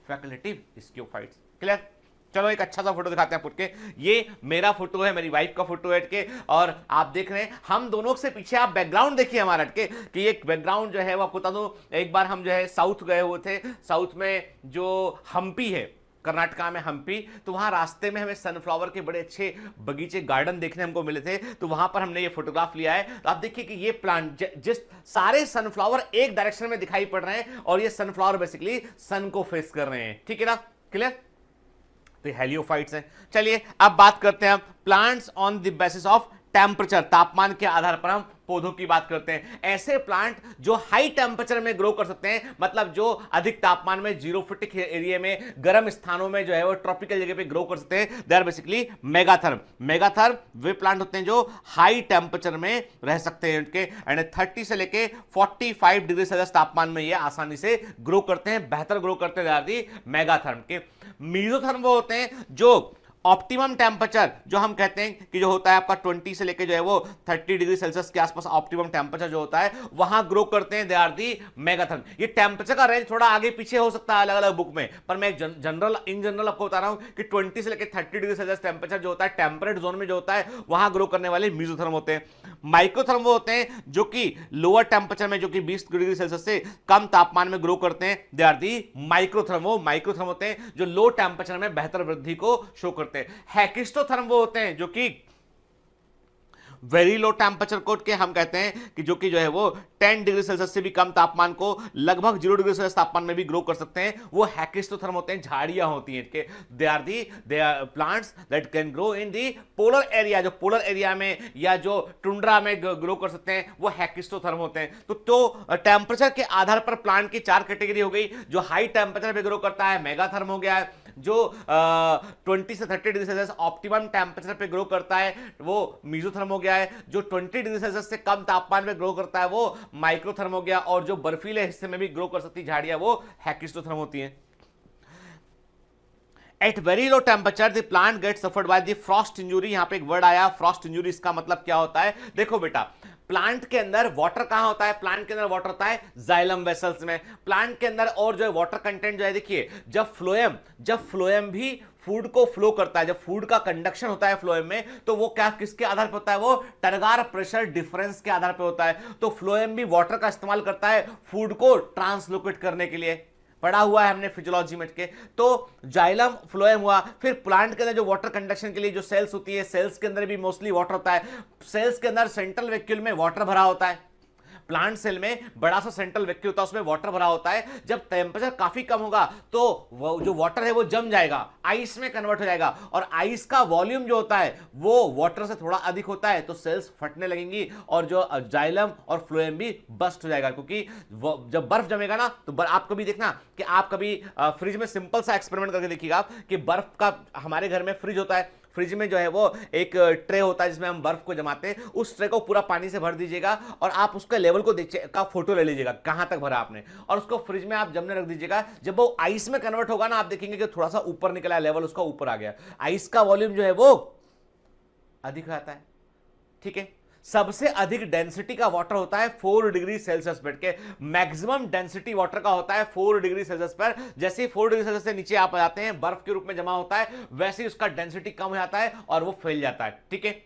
facultative sciophytes. Clear? चलो एक अच्छा सा फोटो दिखाते हैं पुट के। ये मेरा फोटो है, मेरी वाइफ का फोटो है के, और आप देख रहे हैं हम दोनों से पीछे आप बैकग्राउंड देखिए हमारा के, कि ये बैकग्राउंड जो है वो आपको बता दूं, एक बार हम जो है साउथ गए हुए थे, साउथ में जो हम्पी है, कर्नाटका में हम्पी, तो वहां रास्ते में हमें सनफ्लावर के बड़े अच्छे बगीचे, गार्डन देखने हमको मिले थे, तो वहां पर हमने ये फोटोग्राफ लिया है। तो आप देखिए कि ये प्लांट जिस सारे सनफ्लावर एक डायरेक्शन में दिखाई पड़ रहे हैं, और ये सनफ्लावर बेसिकली सन को फेस कर रहे हैं। ठीक है ना? क्लियर? तो हेलियोफाइट्स हैं। चलिए अब बात करते हैं plants on the basis of temperature, तापमान के आधार पर हम पौधों की बात करते हैं। ऐसे प्लांट जो हाई टेम्परेचर में ग्रो कर सकते हैं, मतलब जो अधिक तापमान में, जीरोफिटिक एरिया में, गर्म स्थानों में जो है वो ट्रॉपिकल जगह पे ग्रो कर सकते हैं, they are basically megatherm. Megatherm वे प्लांट होते हैं जो हाई टेम्परेचर में रह सकते हैं, उनके एंड 30 से लेके 45 डिग्री सेल्सियस तापमान में ये आसानी से ग्रो करते हैं, बेहतर ग्रो करते हैं, दे आर दी मेगाथर्म के। मीजोथर्म वो होते हैं जो ऑप्टिमम टेम्परेचर, जो हम कहते हैं कि जो होता है आपका 20 से लेके जो है वो 30 डिग्री सेल्सियस के आसपास ऑप्टिमम टेम्परेचर जो होता है, वहां ग्रो करते हैं, दे आर दी मेगाथर्म। ये टेम्परेचर का रेंज थोड़ा आगे पीछे हो सकता है अलग अलग बुक में, पर मैं इन जनरल आपको बता रहा हूं कि 20 से लेके 30 डिग्री सेल्सियस टेम्परेचर जो होता है, टेम्परेट जोन में जो होता है, वहां ग्रो करने वाले मीजोथर्म होते हैं। माइक्रोथर्म वो होते हैं जो कि लोअर टेम्परेचर में, जो कि 20 डिग्री सेल्सियस से कम तापमान में ग्रो करते हैं, दे आर दी माइक्रोथर्म। वो माइक्रोथर्म होते हैं जो लो टेम्परेचर में बेहतर वृद्धि को शो करते हैं। हेकिस्टोथर्म वो होते हैं जो कि वेरी लो टेम्परेचर को के हम कहते हैं कि जो कि जो है वो 10 डिग्री सेल्सियस से भी कम तापमान को लगभग 0 डिग्री सेल्सियस तापमान में भी ग्रो कर सकते हैं, वो हेकिस्टोथर्म होते हैं, झाड़ियां होती हैं इनके। They are plants that can grow in the polar area, जो पोलर एरिया में या जो टुंड्रा में ग्रो कर सकते हैं, वो हेकिस्टोथर्म होते हैं। तो टेम्परेचर के आधार पर प्लांट की 4 कैटेगरी हो गई। जो हाई टेम्परेचर पे ग्रो करता है मेगाथर्म हो गया है, जो 20 से 30 डिग्री सेल्सियस ऑप्टिमम टेम्परेचर पे ग्रो करता है वो मीजोथर्म हो गया है, जो 20 डिग्री सेल्सियस से कम तापमान पे ग्रो करता है वो माइक्रोथर्म हो गया, और जो बर्फीले हिस्से में भी ग्रो कर सकती झाड़ियां वो हेक्सिस्टोथर्म होती हैं। At very low temperature the plant gets suffered by the frost injury। यहां पे एक वर्ड आया frost injury, इसका मतलब क्या होता है? देखो बेटा, प्लांट के अंदर वाटर कहां होता है? प्लांट के अंदर वाटर होता है जाइलम वेसल्स में। प्लांट के अंदर और जो है वाटर कंटेंट जो है, देखिए जब फ्लोएम भी फूड को फ्लो करता है, जब फूड का कंडक्शन होता है फ्लोएम में, तो वो क्या किसके आधार पर होता है? वो टरगार प्रेशर डिफरेंस के आधार पर होता है। तो फ्लोएम भी वाटर का इस्तेमाल करता है फूड को ट्रांसलोकेट करने के लिए, पढ़ा हुआ है हमने फिजियोलॉजी में के। तो जाइलम फ्लोएम हुआ, फिर प्लांट के अंदर जो वाटर कंडक्शन के लिए जो सेल्स होती है, सेल्स के अंदर भी मोस्टली वाटर होता है। सेल्स के अंदर सेंट्रल वैक्यूल में वाटर भरा होता है, प्लांट सेल में बड़ा सा सेंट्रल वैक्यूल होता है, उसमें वाटर भरा होता है। जब टेम्परेचर काफी कम होगा तो वो जो वाटर है वो जम जाएगा, आइस में कन्वर्ट हो जाएगा, और आइस का वॉल्यूम जो होता है वो वाटर से थोड़ा अधिक होता है, तो सेल्स फटने लगेंगी और जो जाइलम और फ्लोएम भी बस्ट हो जाएगा। क्योंकि जब बर्फ जमेगा ना, तो आप कभी देखना कि आप कभी फ्रिज में सिंपल सा एक्सपेरिमेंट करके देखिएगा कि बर्फ का, हमारे घर में फ्रिज होता है, फ्रिज में जो है वो एक ट्रे होता है जिसमें हम बर्फ को जमाते हैं, उस ट्रे को पूरा पानी से भर दीजिएगा और आप उसका लेवल को का फोटो ले लीजिएगा कहां तक भरा आपने, और उसको फ्रिज में आप जमने रख दीजिएगा। जब वो आइस में कन्वर्ट होगा ना, आप देखेंगे कि थोड़ा सा ऊपर निकला, लेवल उसका ऊपर आ गया, आइस का वॉल्यूम जो है वो अधिक रहता है। ठीक है, सबसे अधिक डेंसिटी का वाटर होता है 4 डिग्री सेल्सियस पर, के मैक्सिमम डेंसिटी वाटर का होता है 4 डिग्री सेल्सियस पर। जैसे ही 4 डिग्री सेल्सियस से नीचे आप आ जाते हैं, बर्फ के रूप में जमा होता है, वैसे ही उसका डेंसिटी कम हो जाता है और वो फैल जाता है। ठीक है,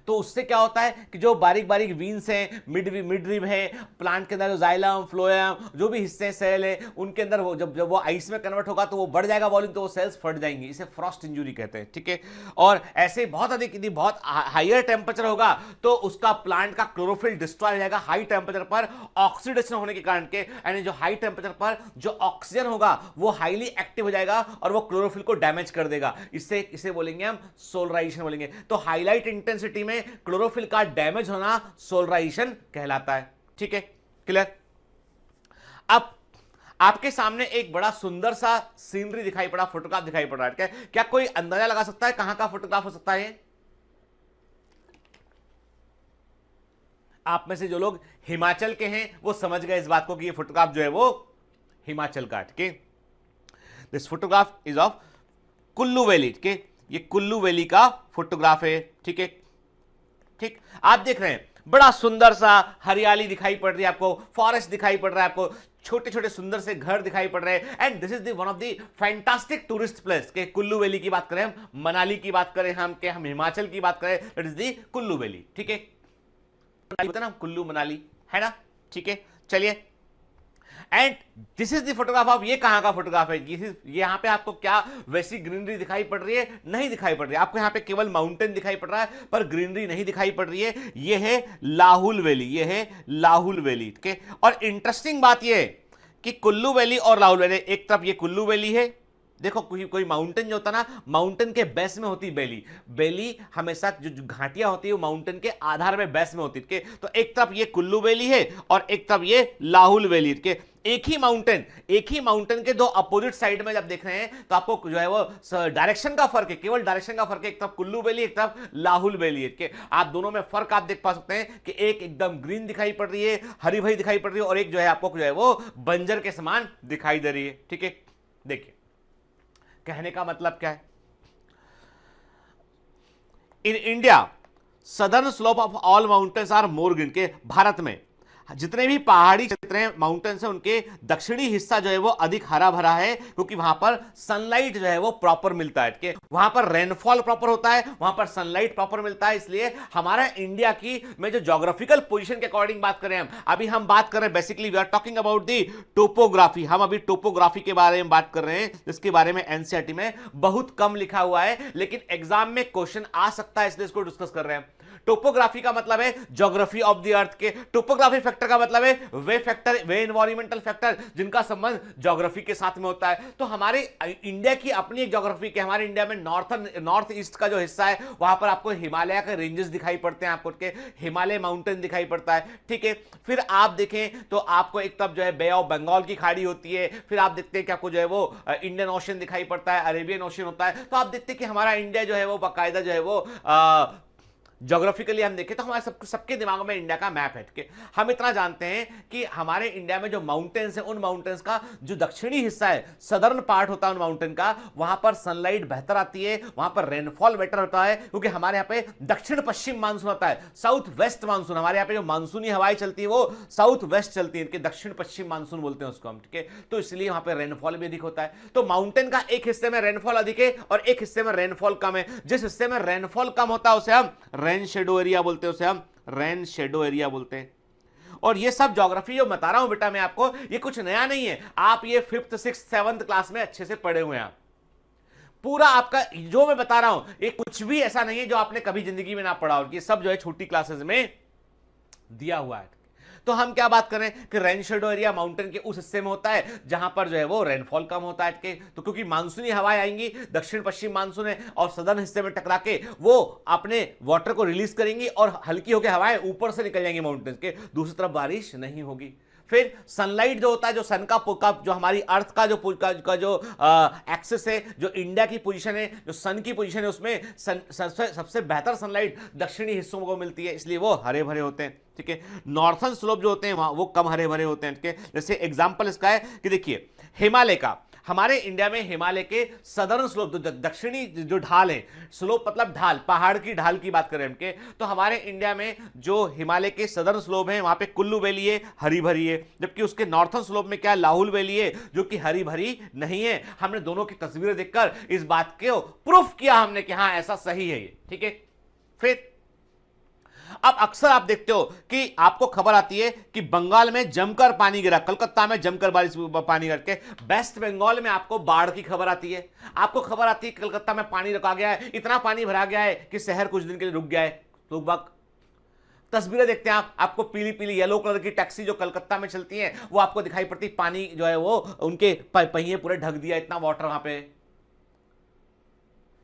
तो उससे क्या होता है कि जो बारीक बारीक वीन्स हैं, मिड रिब है, प्लांट के अंदर जो जाइलम फ्लोएम जो भी हिस्से सेल है, उनके अंदर वो जब वो आइस में कन्वर्ट होगा तो वो बढ़ जाएगा वॉल्यूम, तो वो सेल्स फट जाएंगी, इसे फ्रॉस्ट इंजरी कहते हैं। ठीक है, और ऐसे बहुत अधिक यदि बहुत हायर टेम्परेचर होगा तो उसका प्लांट का क्लोरोफिल डिस्ट्रॉय हो जाएगा हाई टेम्परेचर पर, ऑक्सीडेशन होने के कारण के, यानी जो हाई टेम्परेचर पर जो ऑक्सीजन होगा वो हाईली एक्टिव हो जाएगा और वो क्लोरोफिल को डैमेज कर देगा। इसे बोलेंगे हम सोलराइजेशन बोलेंगे। तो हाईलाइट इंटेंसिटी में क्लोरोफिल का डैमेज होना सोलराइजेशन कहलाता है। ठीक है, क्लियर? अब आपके सामने एक बड़ा सुंदर सा सीनरी दिखाई पड़ा, फोटोग्राफ दिखाई पड़ रहा है। क्या कोई अंदाजा लगा सकता है कहां का फोटोग्राफ हो सकता है? आप में से जो लोग हिमाचल के हैं वो समझ गए इस बात को कि ये फोटोग्राफ जो है वो हिमाचल का। ठीक है, this photograph is of Kullu valley. ठीक है, ये कुल्लू वैली का फोटोग्राफ है। ठीक है, ठीक, आप देख रहे हैं बड़ा सुंदर सा हरियाली दिखाई पड़ रही है आपको, फॉरेस्ट दिखाई पड़ रहा है आपको, छोटे छोटे सुंदर से घर दिखाई पड़ रहे हैं। And this is the one of the fantastic tourist place. के कुल्लू वैली की बात करें, हम मनाली की बात करें, हम हिमाचल की बात करें, that is the Kullu valley. ठीक है, ना कुल्लू मनाली है ना। ठीक है, चलिए, and this is the photograph of, ये कहां का फोटोग्राफ है? यहां पे आपको क्या वैसी ग्रीनरी दिखाई पड़ रही है? नहीं दिखाई पड़ रही है आपको, यहां पे केवल माउंटेन दिखाई पड़ रहा है पर ग्रीनरी नहीं दिखाई पड़ रही है। ये है लाहुल वैली, ये है लाहुल वैली। ठीक है, और इंटरेस्टिंग बात ये है कि कुल्लू वैली और लाहुल वैली, एक तरफ ये कुल्लू वैली है, देखो कोई माउंटेन जो होता है ना, माउंटेन के बेस में होती बेली, बेली हमेशा जो घाटियां होती है वो माउंटेन के आधार में बेस में होती है। तो एक तरफ ये कुल्लू वैली है और एक तरफ ये लाहुल वैली के, एक ही माउंटेन के दो अपोजिट साइड में जब देख रहे हैं तो आपको जो है वो डायरेक्शन का फर्क है, केवल डायरेक्शन का फर्क है। एक तरफ कुल्लू वैली, एक तरफ लाहुल वैली है। के आप दोनों में फर्क आप देख पा सकते हैं कि एक एकदम ग्रीन दिखाई पड़ रही है, हरी भरी दिखाई पड़ रही है, और एक जो है आपको जो है वो बंजर के समान दिखाई दे रही है। ठीक है, देखिए कहने का मतलब क्या है? In India southern slope of all mountains are more green. के भारत में जितने भी पहाड़ी क्षेत्र हैं, माउंटेन्स हैं, उनके दक्षिणी हिस्सा जो है वो अधिक हरा भरा है, क्योंकि वहां पर सनलाइट जो है वो प्रॉपर मिलता है। कि वहां पर रेनफॉल प्रॉपर होता है, वहां पर सनलाइट प्रॉपर मिलता है। इसलिए हमारा इंडिया की में जो ज्योग्राफिकल पोजीशन के अकॉर्डिंग बात करें, अभी हम बात कर रहे हैं, basically we are talking about the topography. हम अभी टोपोग्राफी के बारे में बात कर रहे हैं, जिसके बारे में एनसीईआरटी में बहुत कम लिखा हुआ है, लेकिन एग्जाम में क्वेश्चन आ सकता है, इसलिए इसको डिस्कस कर रहे हैं। टोपोग्राफी का मतलब है ज्योग्राफी ऑफ द अर्थ के, टोपोग्राफी फैक्टर का मतलब है वे फैक्टर, वे एनवायरमेंटल फैक्टर जिनका संबंध ज्योग्राफी के साथ में होता है। तो हमारे इंडिया की अपनी एक ज्योग्राफी के, हमारे इंडिया में नॉर्थ ईस्ट का जो हिस्सा है वहां पर आपको हिमालय के रेंजेस दिखाई पड़ते हैं, आपको के हिमालय माउंटेन दिखाई पड़ता है, ठीक है। फिर आप देखें तो आपको एक तरफ जो है बे ऑफ बंगाल की खाड़ी होती है, फिर आप देखते हैं कि आपको जो है वो इंडियन ओशन दिखाई पड़ता है, अरेबियन ओशन होता है। तो आप देखते हैं कि हमारा इंडिया जो है वो बाकायदा जो है वो ज्योग्राफिकली हम देखें तो हमारे सबके दिमाग में इंडिया का मैप है, ठीक है। हम इतना जानते हैं कि हमारे इंडिया में जो माउंटेन्स हैं, उन माउंटेन्स का जो दक्षिणी हिस्सा है, सदर्न पार्ट होता है उन माउंटेन का, वहां पर सनलाइट बेहतर आती है, वहां पर रेनफॉल बेटर होता है, क्योंकि हमारे यहाँ पे दक्षिण पश्चिम मानसून होता है, साउथ वेस्ट मानसून। हमारे यहाँ पे जो मानसूनी हवाएं चलती है वो साउथ वेस्ट चलती है, इनके दक्षिण पश्चिम मानसून बोलते हैं उसको हम, ठीक है। तो इसलिए वहां पर रेनफॉल भी अधिक होता है। तो माउंटेन का एक हिस्से में रेनफॉल अधिक है और एक हिस्से में रेनफॉल कम है। जिस हिस्से में रेनफॉल कम होता है उसे हम रेन शेडो एरिया बोलते हैं, उसे हम रेन शेडो एरिया बोलते हैं। और ये सब ज्योग्राफी जो बता रहा हूं बेटा मैं आपको, ये कुछ नया नहीं है, आप ये 5th 6th 7th क्लास में अच्छे से पढ़े हुए हैं। पूरा आपका जो मैं बता रहा हूं ये कुछ भी ऐसा नहीं है जो आपने कभी जिंदगी में ना पढ़ा हो, ये सब जो है छोटी क्लासेस में दिया हुआ है। तो हम क्या बात करें कि रेन शेडो एरिया माउंटेन के उस हिस्से में होता है जहां पर जो है वो रेनफॉल कम होता है, तो क्योंकि मानसूनी हवाएं आएंगी, दक्षिण पश्चिम मानसून है और सदर्न हिस्से में टकरा के वो अपने वाटर को रिलीज करेंगी और हल्की होकर हवाएं ऊपर से निकल जाएंगी माउंटेन के, दूसरी तरफ बारिश नहीं होगी। फिर सनलाइट जो होता है, जो सन का जो हमारी अर्थ का जो एक्सेस है, जो इंडिया की पोजीशन है, जो सन की पोजीशन है, उसमें सबसे बेहतर सनलाइट दक्षिणी हिस्सों को मिलती है, इसलिए वो हरे भरे होते हैं, ठीक है। नॉर्थन स्लोप जो होते हैं वहां वो कम हरे भरे होते हैं, ठीक है। जैसे एग्जांपल इसका है कि देखिए हिमालय का, हमारे इंडिया में हिमालय के सदर्न स्लोप, दक्षिणी जो ढाल है, स्लोप मतलब ढाल, पहाड़ की ढाल की बात करें हम के, तो हमारे इंडिया में जो हिमालय के सदर्न स्लोप है वहां पे कुल्लू वैली है, हरी भरी है, जबकि उसके नॉर्थन स्लोप में क्या लाहौल वैली है जो कि हरी भरी नहीं है। हमने दोनों की तस्वीरें देखकर इस बात को प्रूफ किया हमने कि हाँ ऐसा सही है ये, ठीक है। फिर अब अक्सर आप देखते हो कि आपको खबर आती है कि बंगाल में जमकर पानी गिरा, कलकत्ता में जमकर बारिश पानी गिर के, वेस्ट बंगाल में आपको बाढ़ की खबर आती है, आपको खबर आती है कि कलकत्ता में पानी रुका गया है, इतना पानी भरा गया है कि शहर कुछ दिन के लिए रुक गया है। तो वक्त तस्वीरें देखते हैं आपको पीली पीली येलो कलर की टैक्सी जो कलकत्ता में चलती है वो आपको दिखाई पड़ती, पानी जो है वो उनके पहिए पूरे ढक दिया, इतना वाटर वहां पे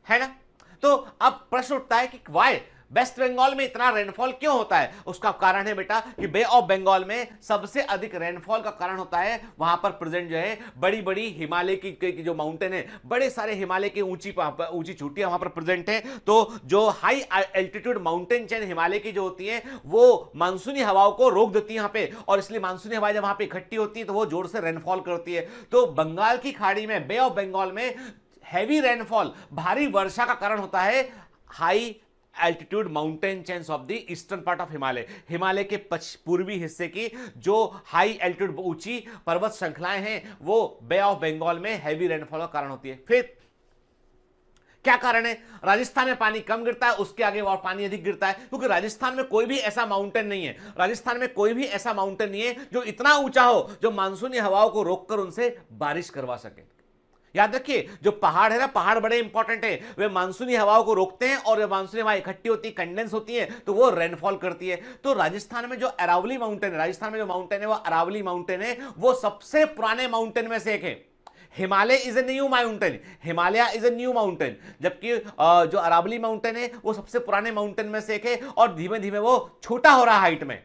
है ना। तो अब प्रश्न उठता है कि वाई वेस्ट बंगाल में इतना रेनफॉल क्यों होता है? उसका कारण है बेटा कि बे ऑफ बंगाल में सबसे अधिक रेनफॉल का कारण होता है वहां पर प्रेजेंट जो है बड़ी बड़ी हिमालय की जो माउंटेन है, बड़े सारे हिमालय की ऊंची चोटियां वहां पर प्रेजेंट है। तो जो high altitude mountain chain Himalaya की जो होती है वो मानसूनी हवाओं को रोक देती है यहाँ पे, और इसलिए मानसूनी हवाएं जब वहां पे इकट्ठी होती है तो वो जोर से रेनफॉल करती है। तो बंगाल की खाड़ी में, बे ऑफ बंगाल में हैवी रेनफॉल, भारी वर्षा का कारण होता है high altitude mountain chains of the eastern part of Himalaya, Himalaya के पूर्वी हिस्से की जो हाई एल्टीट्यूड ऊंची पर्वत श्रृंखलाएं हैं वो बे ऑफ बंगाल में हैवी रेनफॉल का कारण होती है। फिर क्या कारण है? राजस्थान में पानी कम गिरता है, उसके आगे और पानी अधिक गिरता है, क्योंकि राजस्थान में कोई भी ऐसा माउंटेन नहीं है, राजस्थान में कोई भी ऐसा माउंटेन नहीं है जो इतना ऊंचा हो जो मानसूनी हवाओं को रोककर उनसे बारिश करवा सके। याद रखिए जो पहाड़ है ना, पहाड़ बड़े इंपॉर्टेंट है, वे मानसूनी हवाओं को रोकते हैं और मानसूनी हवाएं इकट्ठी होती है, कंडेंस होती है, तो वो रेनफॉल करती है। तो राजस्थान में जो अरावली माउंटेन है, राजस्थान में जो माउंटेन है वो अरावली माउंटेन है, वो सबसे पुराने माउंटेन में से एक है। Himalaya is a new mountain, Himalaya is a new mountain, जबकि जो अरावली माउंटेन है वो सबसे पुराने माउंटेन में से एक है और धीमे धीमे वो छोटा हो रहा है हाइट में,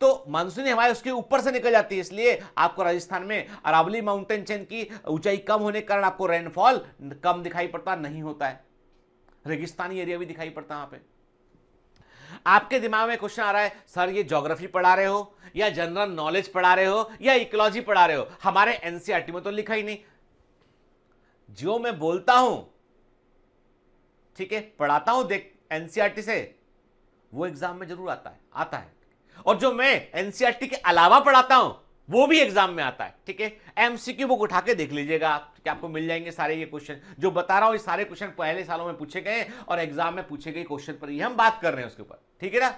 तो मानसूनी हवाएं उसके ऊपर से निकल जाती है, इसलिए आपको राजस्थान में अरावली माउंटेन चेन की ऊंचाई कम होने के कारण आपको रेनफॉल कम दिखाई पड़ता नहीं होता है, रेगिस्तानी एरिया भी दिखाई पड़ता है वहां पे। आपके दिमाग में क्वेश्चन आ रहा है सर ये ज्योग्राफी पढ़ा रहे हो या जनरल नॉलेज पढ़ा रहे हो या इकोलॉजी पढ़ा रहे हो, हमारे एनसीईआरटी में तो लिखा ही नहीं। जो मैं बोलता हूं, ठीक है, पढ़ाता हूं देख एनसीईआरटी से, वो एग्जाम में जरूर आता है, और जो मैं एनसीईआरटी के अलावा पढ़ाता हूं वो भी एग्जाम में आता है, ठीक है। एमसीक्यू बुक उठा के देख लीजिएगा आप, कि आपको मिल जाएंगे सारे ये क्वेश्चन जो बता रहा हूं, ये सारे क्वेश्चन पहले सालों में पूछे गए और एग्जाम में पूछे गए क्वेश्चन पर ही हम बात कर रहे हैं उसके ऊपर, ठीक है ना,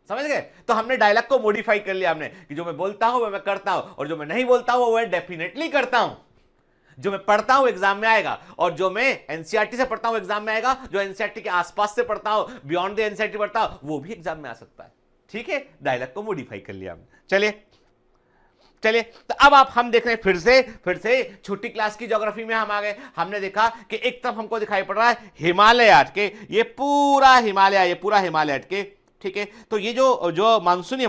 समझ गए। तो हमने डायलॉग को मॉडिफाई कर लिया हमने कि जो मैं बोलता हूं वो मैं करता हूं और जो मैं नहीं बोलता हूं वो मैं डेफिनेटली करता हूं। जो मैं पढ़ता हूं एग्जाम में आएगा, और जो मैं एनसीईआरटी से पढ़ता हूं एग्जाम में आएगा, जो एनसीईआरटी के आसपास से पढ़ता हूं, बियॉन्ड द एनसीईआरटी पढ़ता हूं, वो भी एग्जाम में आ सकता है। ठीक है, डायलॉग को मॉडिफाई कर लिया हमने। चलिए तो अब आप हम देख रहे हैं फिर से छोटी क्लास की ज्योग्राफी में हम आ गए। हमने देखा कि एक तरफ हमको दिखाई पड़ रहा है हिमालय अटके, ये पूरा हिमालय अटके। ठीक है, तो ये जो मानसूनी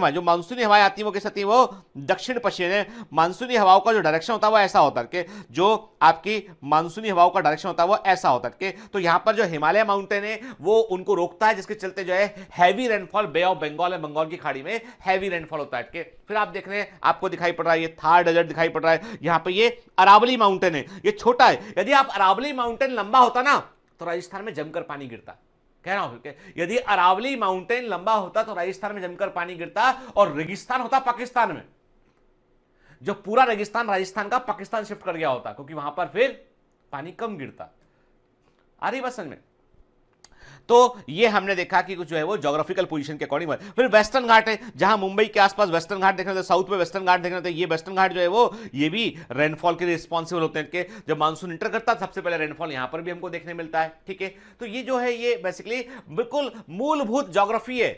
हवाएं आती हैं वो कैसे आती हैं, वो दक्षिण पश्चिम है। मानसूनी हवाओं का जो डायरेक्शन होता है वो ऐसा होता है कि जो आपकी मानसूनी हवाओं का डायरेक्शन होता है वो ऐसा होता है कि तो यहां पर जो हिमालय माउंटेन है वो उनको रोकता है, जिसके चलते जो है heavy rainfall bay of Bengal है, बंगाल की खाड़ी में हैवी रेनफॉल होता है। फिर आप देख रहे हैं, आपको दिखाई पड़ रहा है ये थार डेजर्ट दिखाई पड़ रहा है, यहां पर ये अरावली माउंटेन है, ये छोटा है। यदि आप अरावली माउंटेन लंबा होता ना तो राजस्थान में जमकर पानी गिरता। कह रहा हूं यदि अरावली माउंटेन लंबा होता तो राजस्थान में जमकर पानी गिरता, और रेगिस्तान होता पाकिस्तान में, जो पूरा रेगिस्तान राजस्थान का पाकिस्तान शिफ्ट कर गया होता, क्योंकि वहां पर फिर पानी कम गिरता। आ रही बात समझ में? तो ये हमने देखा कि कुछ जो है वो ज्योग्राफिकल पोजीशन के अकॉर्डिंग। फिर वेस्टर्न घाट है, जहां मुंबई के आसपास वेस्टर्न घाट देखने, साउथ में वेस्टर्न घाट देखने, ये वेस्टर्न घाट जो है वो ये भी रेनफॉल के रिस्पॉन्सिबल होते हैं। कि जब मानसून इंटर करता है सबसे पहले रेनफॉल यहां पर भी हमको देखने मिलता है। ठीक है, तो ये जो है ये बेसिकली बिल्कुल मूलभूत ज्योग्राफी है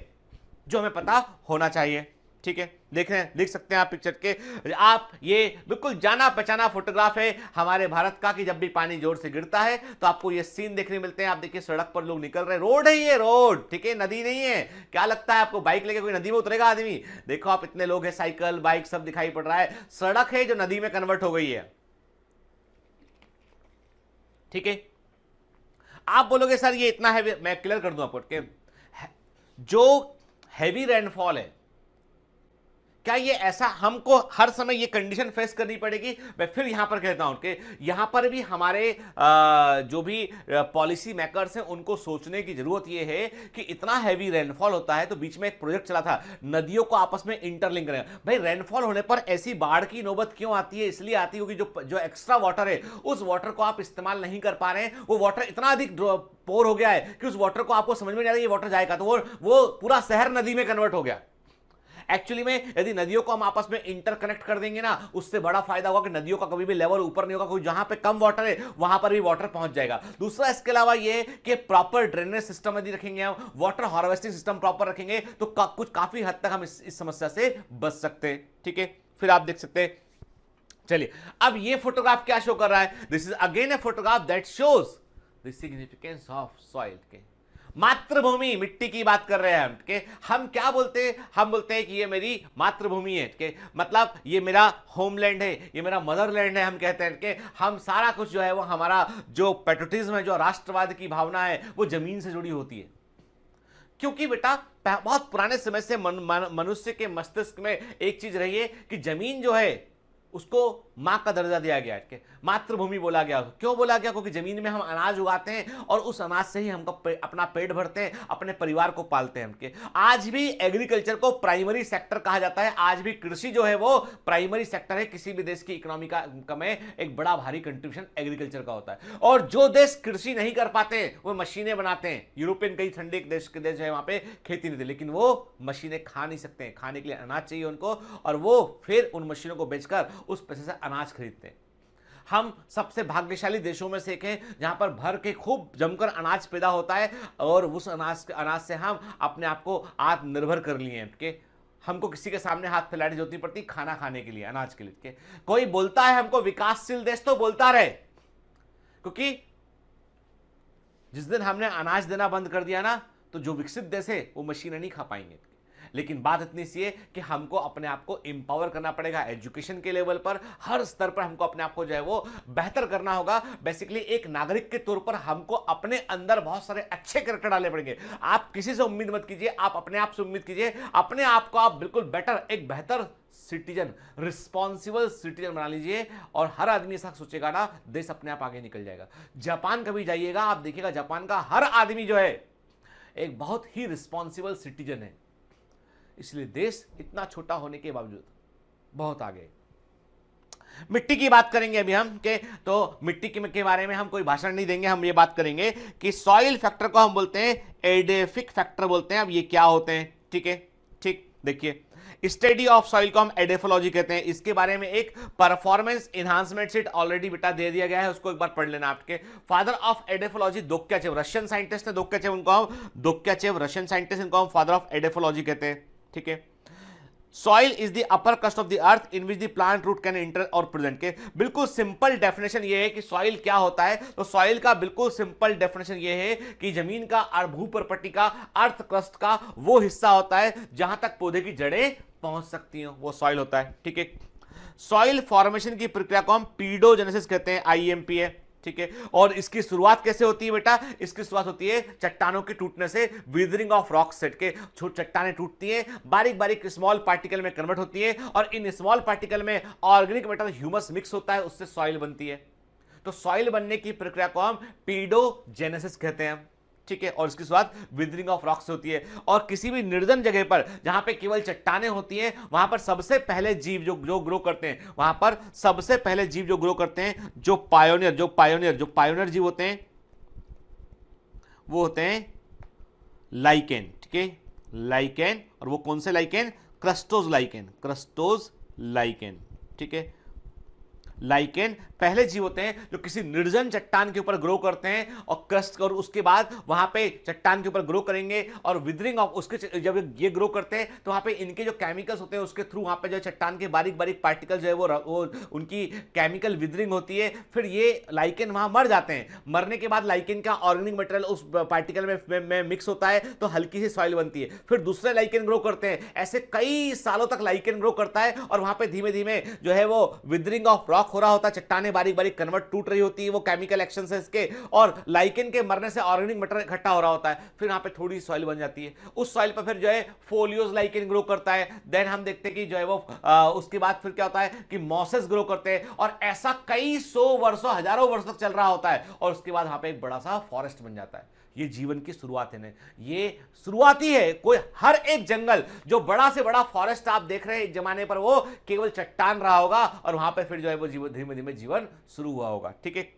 जो हमें पता होना चाहिए। ठीक है, देख सकते हैं आप पिक्चर के, आप ये बिल्कुल जाना पहचाना फोटोग्राफ है हमारे भारत का कि जब भी पानी जोर से गिरता है तो आपको ये सीन देखने मिलते हैं। आप देखिए सड़क पर लोग निकल रहे हैं, रोड है ये रोड, ठीक है, नदी नहीं है। क्या लगता है आपको बाइक लेके कोई नदी में उतरेगा आदमी? देखो आप इतने लोग हैं, साइकिल बाइक सब दिखाई पड़ रहा है, सड़क है जो नदी में कन्वर्ट हो गई है। ठीक है, आप बोलोगे सर ये इतना हैवी, मैं क्लियर कर दूं आपको, जो हैवी रेनफॉल है क्या ये ऐसा हमको हर समय ये कंडीशन फेस करनी पड़ेगी? मैं फिर यहां पर कहता हूं कि यहां पर भी हमारे जो भी पॉलिसी मेकर्स हैं उनको सोचने की जरूरत ये है कि इतना हैवी रेनफॉल होता है, तो बीच में एक प्रोजेक्ट चला था नदियों को आपस में इंटरलिंक करें। भाई रेनफॉल होने पर ऐसी बाढ़ की नौबत क्यों आती है? इसलिए आती है क्योंकि जो एक्स्ट्रा वाटर है उस वाटर को आप इस्तेमाल नहीं कर पा रहे हैं, वो वाटर इतना अधिक पोर हो गया है कि उस वाटर को आपको समझ में नहीं आ रहा है ये वाटर जाएगा, तो वो पूरा शहर नदी में कन्वर्ट हो गया। एक्चुअली में यदि नदियों को हम आपस में इंटरकनेक्ट कर देंगे ना, उससे बड़ा फायदा होगा कि नदियों का कभी भी लेवल ऊपर नहीं होगा, क्योंकि जहां पे कम वाटर है वहां पर भी वाटर पहुंच जाएगा। दूसरा इसके अलावा ये कि प्रॉपर ड्रेनेज सिस्टम यदि रखेंगे, हम वाटर हार्वेस्टिंग सिस्टम प्रॉपर रखेंगे तो कुछ काफी हद तक हम इस समस्या से बच सकते हैं। ठीक है, फिर आप देख सकते हैं, चलिए अब ये फोटोग्राफ क्या शो कर रहा है? This is again a photograph that shows the significance of soil. के मातृभूमि, मिट्टी की बात कर रहे हैं हम। के हम क्या बोलते हैं? हम बोलते हैं कि ये मेरी मातृभूमि है, के मतलब ये मेरा होमलैंड है, ये मेरा मदरलैंड है। हम कहते हैं कि हम सारा कुछ जो है वो हमारा जो पैट्रियोटिज्म है, जो राष्ट्रवाद की भावना है, वो जमीन से जुड़ी होती है। क्योंकि बेटा बहुत पुराने समय से मनुष्य के मस्तिष्क में एक चीज रही है कि जमीन जो है उसको मां का दर्जा दिया गया है, मातृभूमि बोला गया। क्यों बोला गया? क्योंकि जमीन में हम अनाज उगाते हैं और उस अनाज से ही हम अपना पेट भरते हैं, अपने परिवार को पालते हैं। आज भी एग्रीकल्चर को प्राइमरी सेक्टर कहा जाता है। आज भी कृषि जो है वो प्राइमरी सेक्टर है। किसी भी देश की इकोनॉमी का में एक बड़ा भारी कंट्रीब्यूशन एग्रीकल्चर का होता है। और जो देश कृषि नहीं कर पाते वो मशीनें बनाते हैं। यूरोपियन कई ठंडे देश के देश है, वहां पे खेती नहीं थी, लेकिन वो मशीनें खा नहीं सकते हैं, खाने के लिए अनाज चाहिए उनको, और वो फिर उन मशीनों को बेचकर उस पैसे से अनाज खरीदते हैं। हम सबसे भाग्यशाली देशों में से एक हैं जहां पर भर के खूब जमकर अनाज पैदा होता है, और उस अनाज से हम अपने आप को आत्मनिर्भर कर लिए हैं। कि हमको किसी के सामने हाथ फैलाने की जरूरत नहीं पड़ती खाना खाने के लिए, अनाज के लिए। कोई बोलता है हमको विकासशील देश, तो बोलता रहे, क्योंकि जिस दिन हमने अनाज देना बंद कर दिया ना, तो जो विकसित देश है वो मशीनें नहीं खा पाएंगे। लेकिन बात इतनी सी है कि हमको अपने आप को एम्पावर करना पड़ेगा। एजुकेशन के लेवल पर, हर स्तर पर हमको अपने आप को जो है वो बेहतर करना होगा। बेसिकली एक नागरिक के तौर पर हमको अपने अंदर बहुत सारे अच्छे कैरेक्टर डालने पड़ेंगे। आप किसी से उम्मीद मत कीजिए, आप अपने आप से उम्मीद कीजिए। अपने आप को आप बिल्कुल बेटर, एक बेहतर सिटीजन, रिस्पॉन्सिबल सिटीजन बना लीजिए, और हर आदमी ऐसा सोचेगा ना, देश अपने आप आगे निकल जाएगा। जापान कभी जाइएगा, आप देखिएगा जापान का हर आदमी जो है एक बहुत ही रिस्पॉन्सिबल सिटीजन है। इसलिए देश इतना छोटा होने के बावजूद बहुत आगे। मिट्टी की बात करेंगे अभी हम, के तो मिट्टी के बारे में हम कोई भाषण नहीं देंगे। हम ये बात करेंगे कि सॉइल फैक्टर को हम बोलते हैं एडेफिक फैक्टर बोलते हैं। अब ये क्या होते हैं? ठीक है, ठीक, देखिए स्टडी ऑफ सॉइल को हम एडेफोलॉजी कहते हैं। इसके बारे में एक परफॉर्मेंस एनहांसमेंट शीट ऑलरेडी बेटा दे दिया गया है, उसको एक बार पढ़ लेना। आपके father of edaphology दोक्याचेव, Russian scientist है दोक्याचेव, उनको हम दोक्याचेव रशियन साइंटिस्ट, इनको हम फादर ऑफ एडेफोलॉजी कहते हैं। ठीक है, soil is the upper crust of the earth in which the plant root can enter और प्रेजेंट। के बिल्कुल सिंपल डेफिनेशन ये है कि सॉइल क्या होता है। तो सॉइल का बिल्कुल सिंपल डेफिनेशन ये है कि जमीन का भूप्रपट्टी का अर्थ क्रस्ट का वो हिस्सा होता है जहां तक पौधे की जड़ें पहुंच सकती हो, वो सॉइल होता है। ठीक है, सॉइल फॉर्मेशन की प्रक्रिया को हम पीडोजेनेसिस कहते हैं, IMP है। ठीक है, और इसकी शुरुआत कैसे होती है बेटा? इसकी शुरुआत होती है चट्टानों के टूटने से, विदरिंग ऑफ रॉक सेट के छोटी चट्टानें टूटती हैं, बारीक बारीक स्मॉल पार्टिकल में कन्वर्ट होती है, और इन स्मॉल पार्टिकल में ऑर्गेनिक मैटर ह्यूमस मिक्स होता है, उससे सॉइल बनती है। तो सॉइल बनने की प्रक्रिया को हम पीडोजेनेसिस कहते हैं। ठीक है, और इसकी शुरुआत विदरिंग ऑफ रॉक से होती है। और किसी भी निर्जन जगह पर जहां पे केवल चट्टानें होती हैं, वहां पर सबसे पहले जीव जो ग्रो करते हैं, वहां पर सबसे पहले जीव जो ग्रो करते हैं, जो पायोनियर जीव होते हैं, वो होते हैं लाइकेन। ठीक है, लाइकेन, और वो कौन से लाइकेन? Crustose lichen. ठीक है, लाइकेन पहले जीव होते हैं जो किसी निर्जन चट्टान के ऊपर ग्रो करते हैं, और क्रस्ट, और उसके बाद वहां पे चट्टान के ऊपर ग्रो करेंगे, और विदरिंग ऑफ उसके जब ये ग्रो करते हैं तो वहां पे इनके जो केमिकल्स होते हैं उसके थ्रू वहां पे जो चट्टान के बारीक बारीक पार्टिकल जो है वो उनकी केमिकल विदरिंग होती है। फिर ये लाइकेन वहां मर जाते हैं। मरने के बाद लाइकेन का ऑर्गेनिक मटेरियल उस पार्टिकल में मिक्स होता है, तो हल्की सी सॉइल बनती है। फिर दूसरे लाइकेन ग्रो करते हैं। ऐसे कई सालों तक लाइकेन ग्रो करता है, और वहां पे धीमे धीमे जो है वो विदरिंग ऑफ रॉक हो रहा होता है, चट्टानें बारीक बारीक कन्वर्ट टूट रही होती है, वो केमिकल एक्शन से इसके, और लाइकेन के मरने से ऑर्गेनिक मटेरियल इकट्ठा हो रहा होता है। फिर यहां पे थोड़ी सॉइल बन जाती है। उस सॉइल पर फिर जो है फोलियोज लाइकेन ग्रो करता है। देन हम देखते हैं कि जो है वो उसके बाद फिर क्या होता है कि मॉसेस ग्रो करते हैं, और ऐसा कई सौ वर्षों, हजारों वर्ष तक चल रहा होता है, और उसके बाद वहां पे एक बड़ा सा फॉरेस्ट बन जाता है। ये जीवन की शुरुआत है, ये शुरुआती है। कोई हर एक जंगल जो बड़ा से बड़ा फॉरेस्ट आप देख रहे हैं एक जमाने पर, वो केवल चट्टान रहा होगा, और वहां पे फिर जो है वो जीवन धीमे धीमे जीवन शुरू हुआ होगा। ठीक है,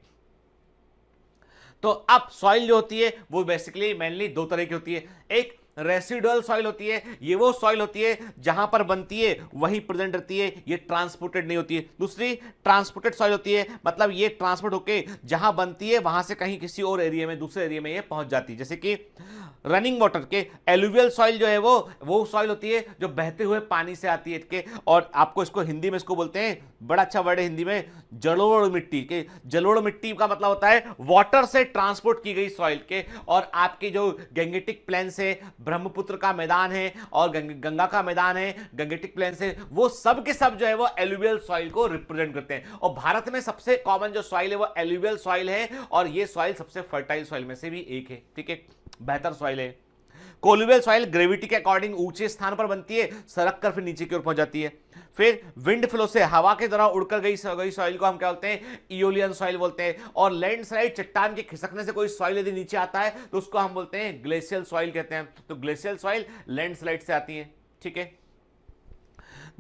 तो अब सॉइल जो होती है वो बेसिकली मेनली दो तरह की होती है। एक रेसिडुअल सॉइल होती है, ये वो सॉइल होती है जहां पर बनती है वही प्रेजेंट रहती है, ये ट्रांसपोर्टेड नहीं होती है। दूसरी ट्रांसपोर्टेड सॉइल होती है, मतलब ये ट्रांसपोर्ट होके जहां बनती है वहां से कहीं किसी और एरिया में, दूसरे एरिया में ये पहुंच जाती है। जैसे कि रनिंग वाटर के एलुवियल सॉइल जो है वो सॉइल होती है जो बहते हुए पानी से आती है के, और आपको इसको हिंदी में इसको बोलते हैं, बड़ा अच्छा वर्ड है हिंदी में, जलोढ़ मिट्टी के। जलोढ़ मिट्टी का मतलब होता है वाटर से ट्रांसपोर्ट की गई सॉइल के। और आपके जो गंगेटिक प्लेन्स है, ब्रह्मपुत्र का मैदान है और गंगा का मैदान है, गंगेटिक प्लेन्स है, वो सब के सब जो है वो एलुवियल सॉइल को रिप्रेजेंट करते हैं। और भारत में सबसे कॉमन जो सॉइल है वो एलुवियल सॉइल है, और ये सॉइल सबसे फर्टाइल सॉइल में से भी एक है। ठीक है, बेहतर सॉइल है। कोलुवियल सॉइल ग्रेविटी के अकॉर्डिंग ऊंचे स्थान पर बनती है, सरक कर फिर नीचे की ओर पहुंच जाती है। फिर विंड फ्लो से हवा के द्वारा उड़कर गई सॉइल को हम क्या बोलते हैं? इओलियन सॉइल बोलते हैं। और लैंडस्लाइड, चट्टान के खिसकने से कोई सॉइल यदि नीचे आता है तो उसको हम बोलते हैं ग्लेशियल सॉइल कहते हैं। तो ग्लेशियल सॉइल लैंडस्लाइड से आती है। ठीक है,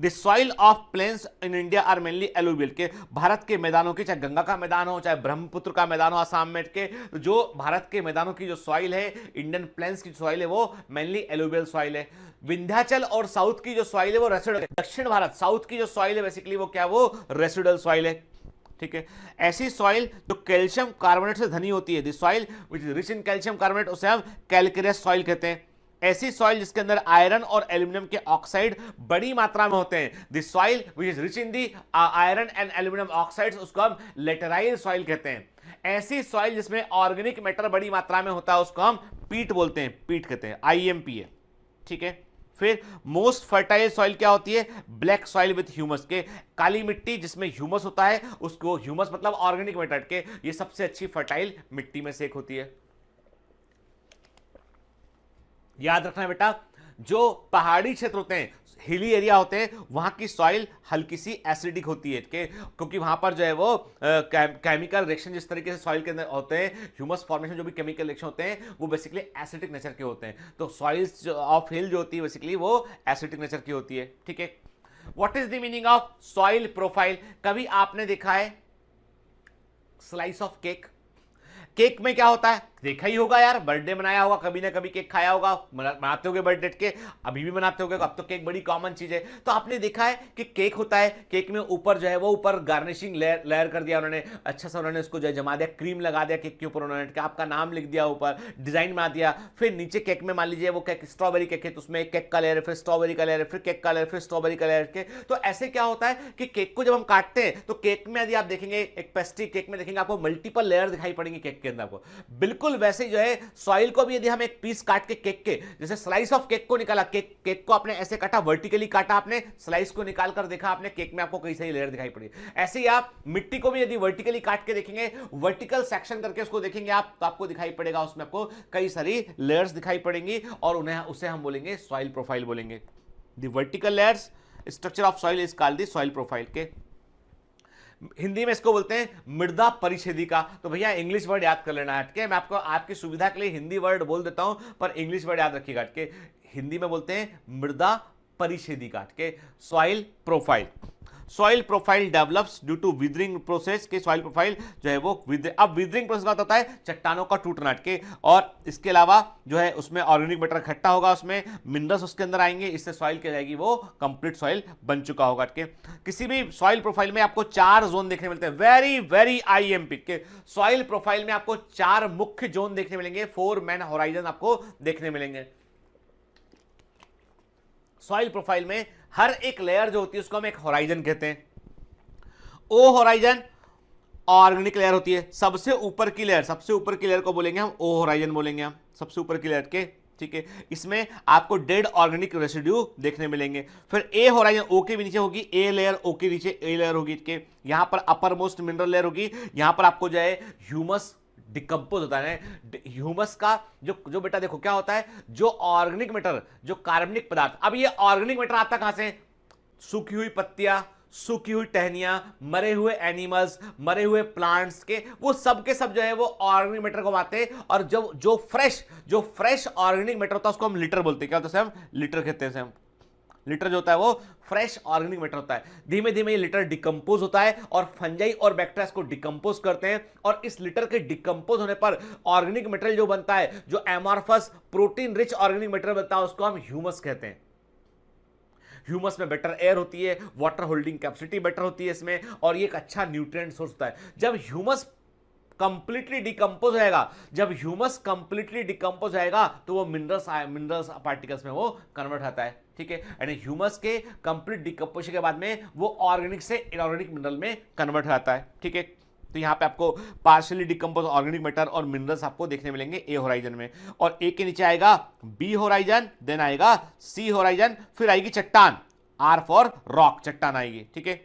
the soil of plains in India are mainly alluvial के। भारत के मैदानों की, चाहे गंगा का मैदान हो, चाहे ब्रह्मपुत्र का मैदान हो आसाम में के, तो जो भारत के मैदानों की जो सॉइल है, इंडियन प्लेन्स की सॉइल है, वो मेनली एलुवियल सॉइल है। विंध्याचल और साउथ की जो सॉइल है वो रेसिडुअल। दक्षिण भारत साउथ की जो सॉइल है बेसिकली वो क्या, वो रेसिडुअल सॉइल है। ठीक है, ऐसी सॉइल जो कैल्शियम कार्बोनेट से धनी होती है, the soil which is rich in calcium carbonate, उसे हम कैल्केरियस सॉइल कहते हैं। ऐसी सॉइल जिसके अंदर आयरन और एल्यूमिनियम के ऑक्साइड बड़ी मात्रा में होते हैं, the soil which is rich in the iron and aluminium oxides, उसको हम लेटराइल सॉइल कहते हैं। ऐसी सॉइल जिसमें ऑर्गेनिक मैटर बड़ी मात्रा में होता है उसको हम पीट बोलते हैं, पीट कहते हैं, IMP है। ठीक है, फिर मोस्ट फर्टाइल सॉइल क्या होती है? ब्लैक सॉइल विद ह्यूमस के। काली मिट्टी जिसमें ह्यूमस होता है, उसको ह्यूमस मतलब ऑर्गेनिक मैटर के, ये सबसे अच्छी फर्टाइल मिट्टी में से एक होती है। याद रखना बेटा, जो पहाड़ी क्षेत्र होते हैं, हिली एरिया होते हैं, वहां की सॉइल हल्की सी एसिडिक होती है, क्योंकि वहां पर जो है वो केमिकल रिएक्शन जिस तरीके से सॉइल के अंदर होते हैं, ह्यूमस फॉर्मेशन जो भी केमिकल रिएक्शन होते हैं वो बेसिकली एसिडिक नेचर के होते हैं। तो सॉइल्स ऑफ हिल जो होती है बेसिकली वो एसिडिक नेचर की होती है। ठीक है, what is the meaning of soil profile? कभी आपने देखा है स्लाइस ऑफ केक? केक में क्या होता है? देखा ही होगा यार, बर्थडे मनाया होगा, कभी ना कभी केक खाया होगा, मनाते होगे बर्थडे के, अभी भी मनाते होगे, अब तो केक बड़ी कॉमन चीज है। तो आपने देखा है कि केक होता है, केक में ऊपर जो है वो ऊपर गार्निशिंग लेयर कर दिया उन्होंने, अच्छा सा उन्होंने उसको जो है जमा दिया, क्रीम लगा दिया केक के ऊपर, उन्होंने आपका नाम लिख दिया, ऊपर डिजाइन बना दिया। फिर नीचे केक में मान लीजिए वो केक स्ट्रॉबेरी केक है तो उसमें केक का लेयर है, फिर स्ट्रॉबेरी का लेयर है, फिर केक का लेयर, फिर स्ट्रॉबेरी का लेयर के। तो ऐसे क्या होता है कि केक को जब हम काटते हैं तो केक में यदि आप देखेंगे, एक पेस्ट्री केक में देखेंगे आपको मल्टीपल लेयर दिखाई पड़ेंगे केक के अंदर आपको। बिल्कुल वैसे जो है सॉइल को भी यदि हम एक पीस काट के केक के, जैसे स्लाइस ऑफ केक को निकाला, केक को आपने ऐसे काटा, वर्टिकली काटा आपने, स्लाइस को निकाल कर देखा आपने, केक में आपको कई सारी लेयर दिखाई पड़ी। ऐसे ही आप मिट्टी को भी यदि वर्टिकली काट के देखेंगे, वर्टिकल सेक्शन करके उसको देखेंगे आप, तो आपको दिखाई पड़ेगा उसमें आपको कई सारी लेयर्स दिखाई पड़ेंगी, और उन्हें उसे हम बोलेंगे सॉइल प्रोफाइल बोलेंगे। The vertical layers structure of soil is called the soil profile. के हिंदी में इसको बोलते हैं मृदा परिच्छेदिका। तो भैया इंग्लिश वर्ड याद कर लेना हटके, मैं आपको आपकी सुविधा के लिए हिंदी वर्ड बोल देता हूं, पर इंग्लिश वर्ड याद रखिएगा हटके। हिंदी में बोलते हैं मृदा परिच्छेदिका हटके, soil profile. Soil profile develops due to weathering process के, सॉइल प्रोफाइल जो है वो अब विदरिंग प्रोसेस का होता है चट्टानों का टूटना के, और इसके अलावा जो है उसमें ऑर्गेनिक मैटर इकट्ठा होगा, उसमें मिनरल्स उसके अंदर आएंगे, इससे सॉइल क्या जाएगी, वो कंप्लीट सॉइल बन चुका होगा के। किसी भी सॉइल प्रोफाइल में आपको 4 जोन देखने मिलते हैं, वेरी वेरी IMP के। सॉइल प्रोफाइल में आपको 4 मुख्य जोन देखने मिलेंगे, 4 मेन होराइजन आपको देखने मिलेंगे। सॉइल प्रोफाइल में हर एक लेयर जो होती है उसको हम एक होराइजन कहते हैं। ओ होराइजन ऑर्गेनिक लेयर होती है, सबसे ऊपर की लेयर को बोलेंगे हम ओ होराइजन बोलेंगे हम, सबसे ऊपर की लेयर के, ठीक है। इसमें आपको डेड ऑर्गेनिक रेसिड्यू देखने मिलेंगे। फिर ए होराइजन, ओ के भी नीचे होगी ए लेयर, ओ के नीचे ए लेयर होगी के, यहां पर अपर मोस्ट मिनरल लेयर होगी, यहां पर आपको जो है ह्यूमस डिकम्पोज होता है। ह्यूमस का जो बेटा देखो क्या होता है, जो ऑर्गेनिक मैटर, जो कार्बनिक पदार्थ, अब ये ऑर्गेनिक मैटर आता कहां से, सूखी हुई पत्तियां, सूखी हुई टहनियां, मरे हुए एनिमल्स, मरे हुए प्लांट्स के, वो सब के सब जो है वो ऑर्गेनिक मैटर को आते हैं। और जो फ्रेश ऑर्गेनिक मैटर होता है उसको हम लिटर बोलते हैं। क्या होता है, हम लिटर कहते हैं। हम लिटर जो होता है वो फ्रेश ऑर्गेनिक मैटर होता है। धीमे धीमे ये लिटर डिकम्पोज होता है और फंजाई और बैक्टीरिया को डिकम्पोज करते हैं, और इस लिटर के डिकम्पोज होने पर ऑर्गेनिक मटेरियल जो बनता है, जो amorphous protein rich organic material बनता है, उसको हम ह्यूमस कहते हैं। ह्यूमस में बेटर एयर होती है, वाटर होल्डिंग कैपेसिटी बेटर होती है इसमें, और ये एक अच्छा न्यूट्रिएंट सोर्स होता है। जब ह्यूमस कंप्लीटली डिकम्पोज होएगा, तो वो मिनरल्स पार्टिकल्स में वो कन्वर्ट होता है, ठीक है। यानी ह्यूमस के कंप्लीट डिकम्पोजिशन के बाद में वो ऑर्गेनिक से इनऑर्गेनिक मिनरल में कन्वर्ट होता है, ठीक है। तो यहां पे आपको पार्शियली डिकम्पोज ऑर्गेनिक मैटर और मिनरल्स आपको देखने मिलेंगे ए होराइजन में, और ए के नीचे आएगा बी होराइजन, देन आएगा सी होराइजन, फिर आएगी चट्टान, आर फॉर रॉक, चट्टान आएगी, ठीक है।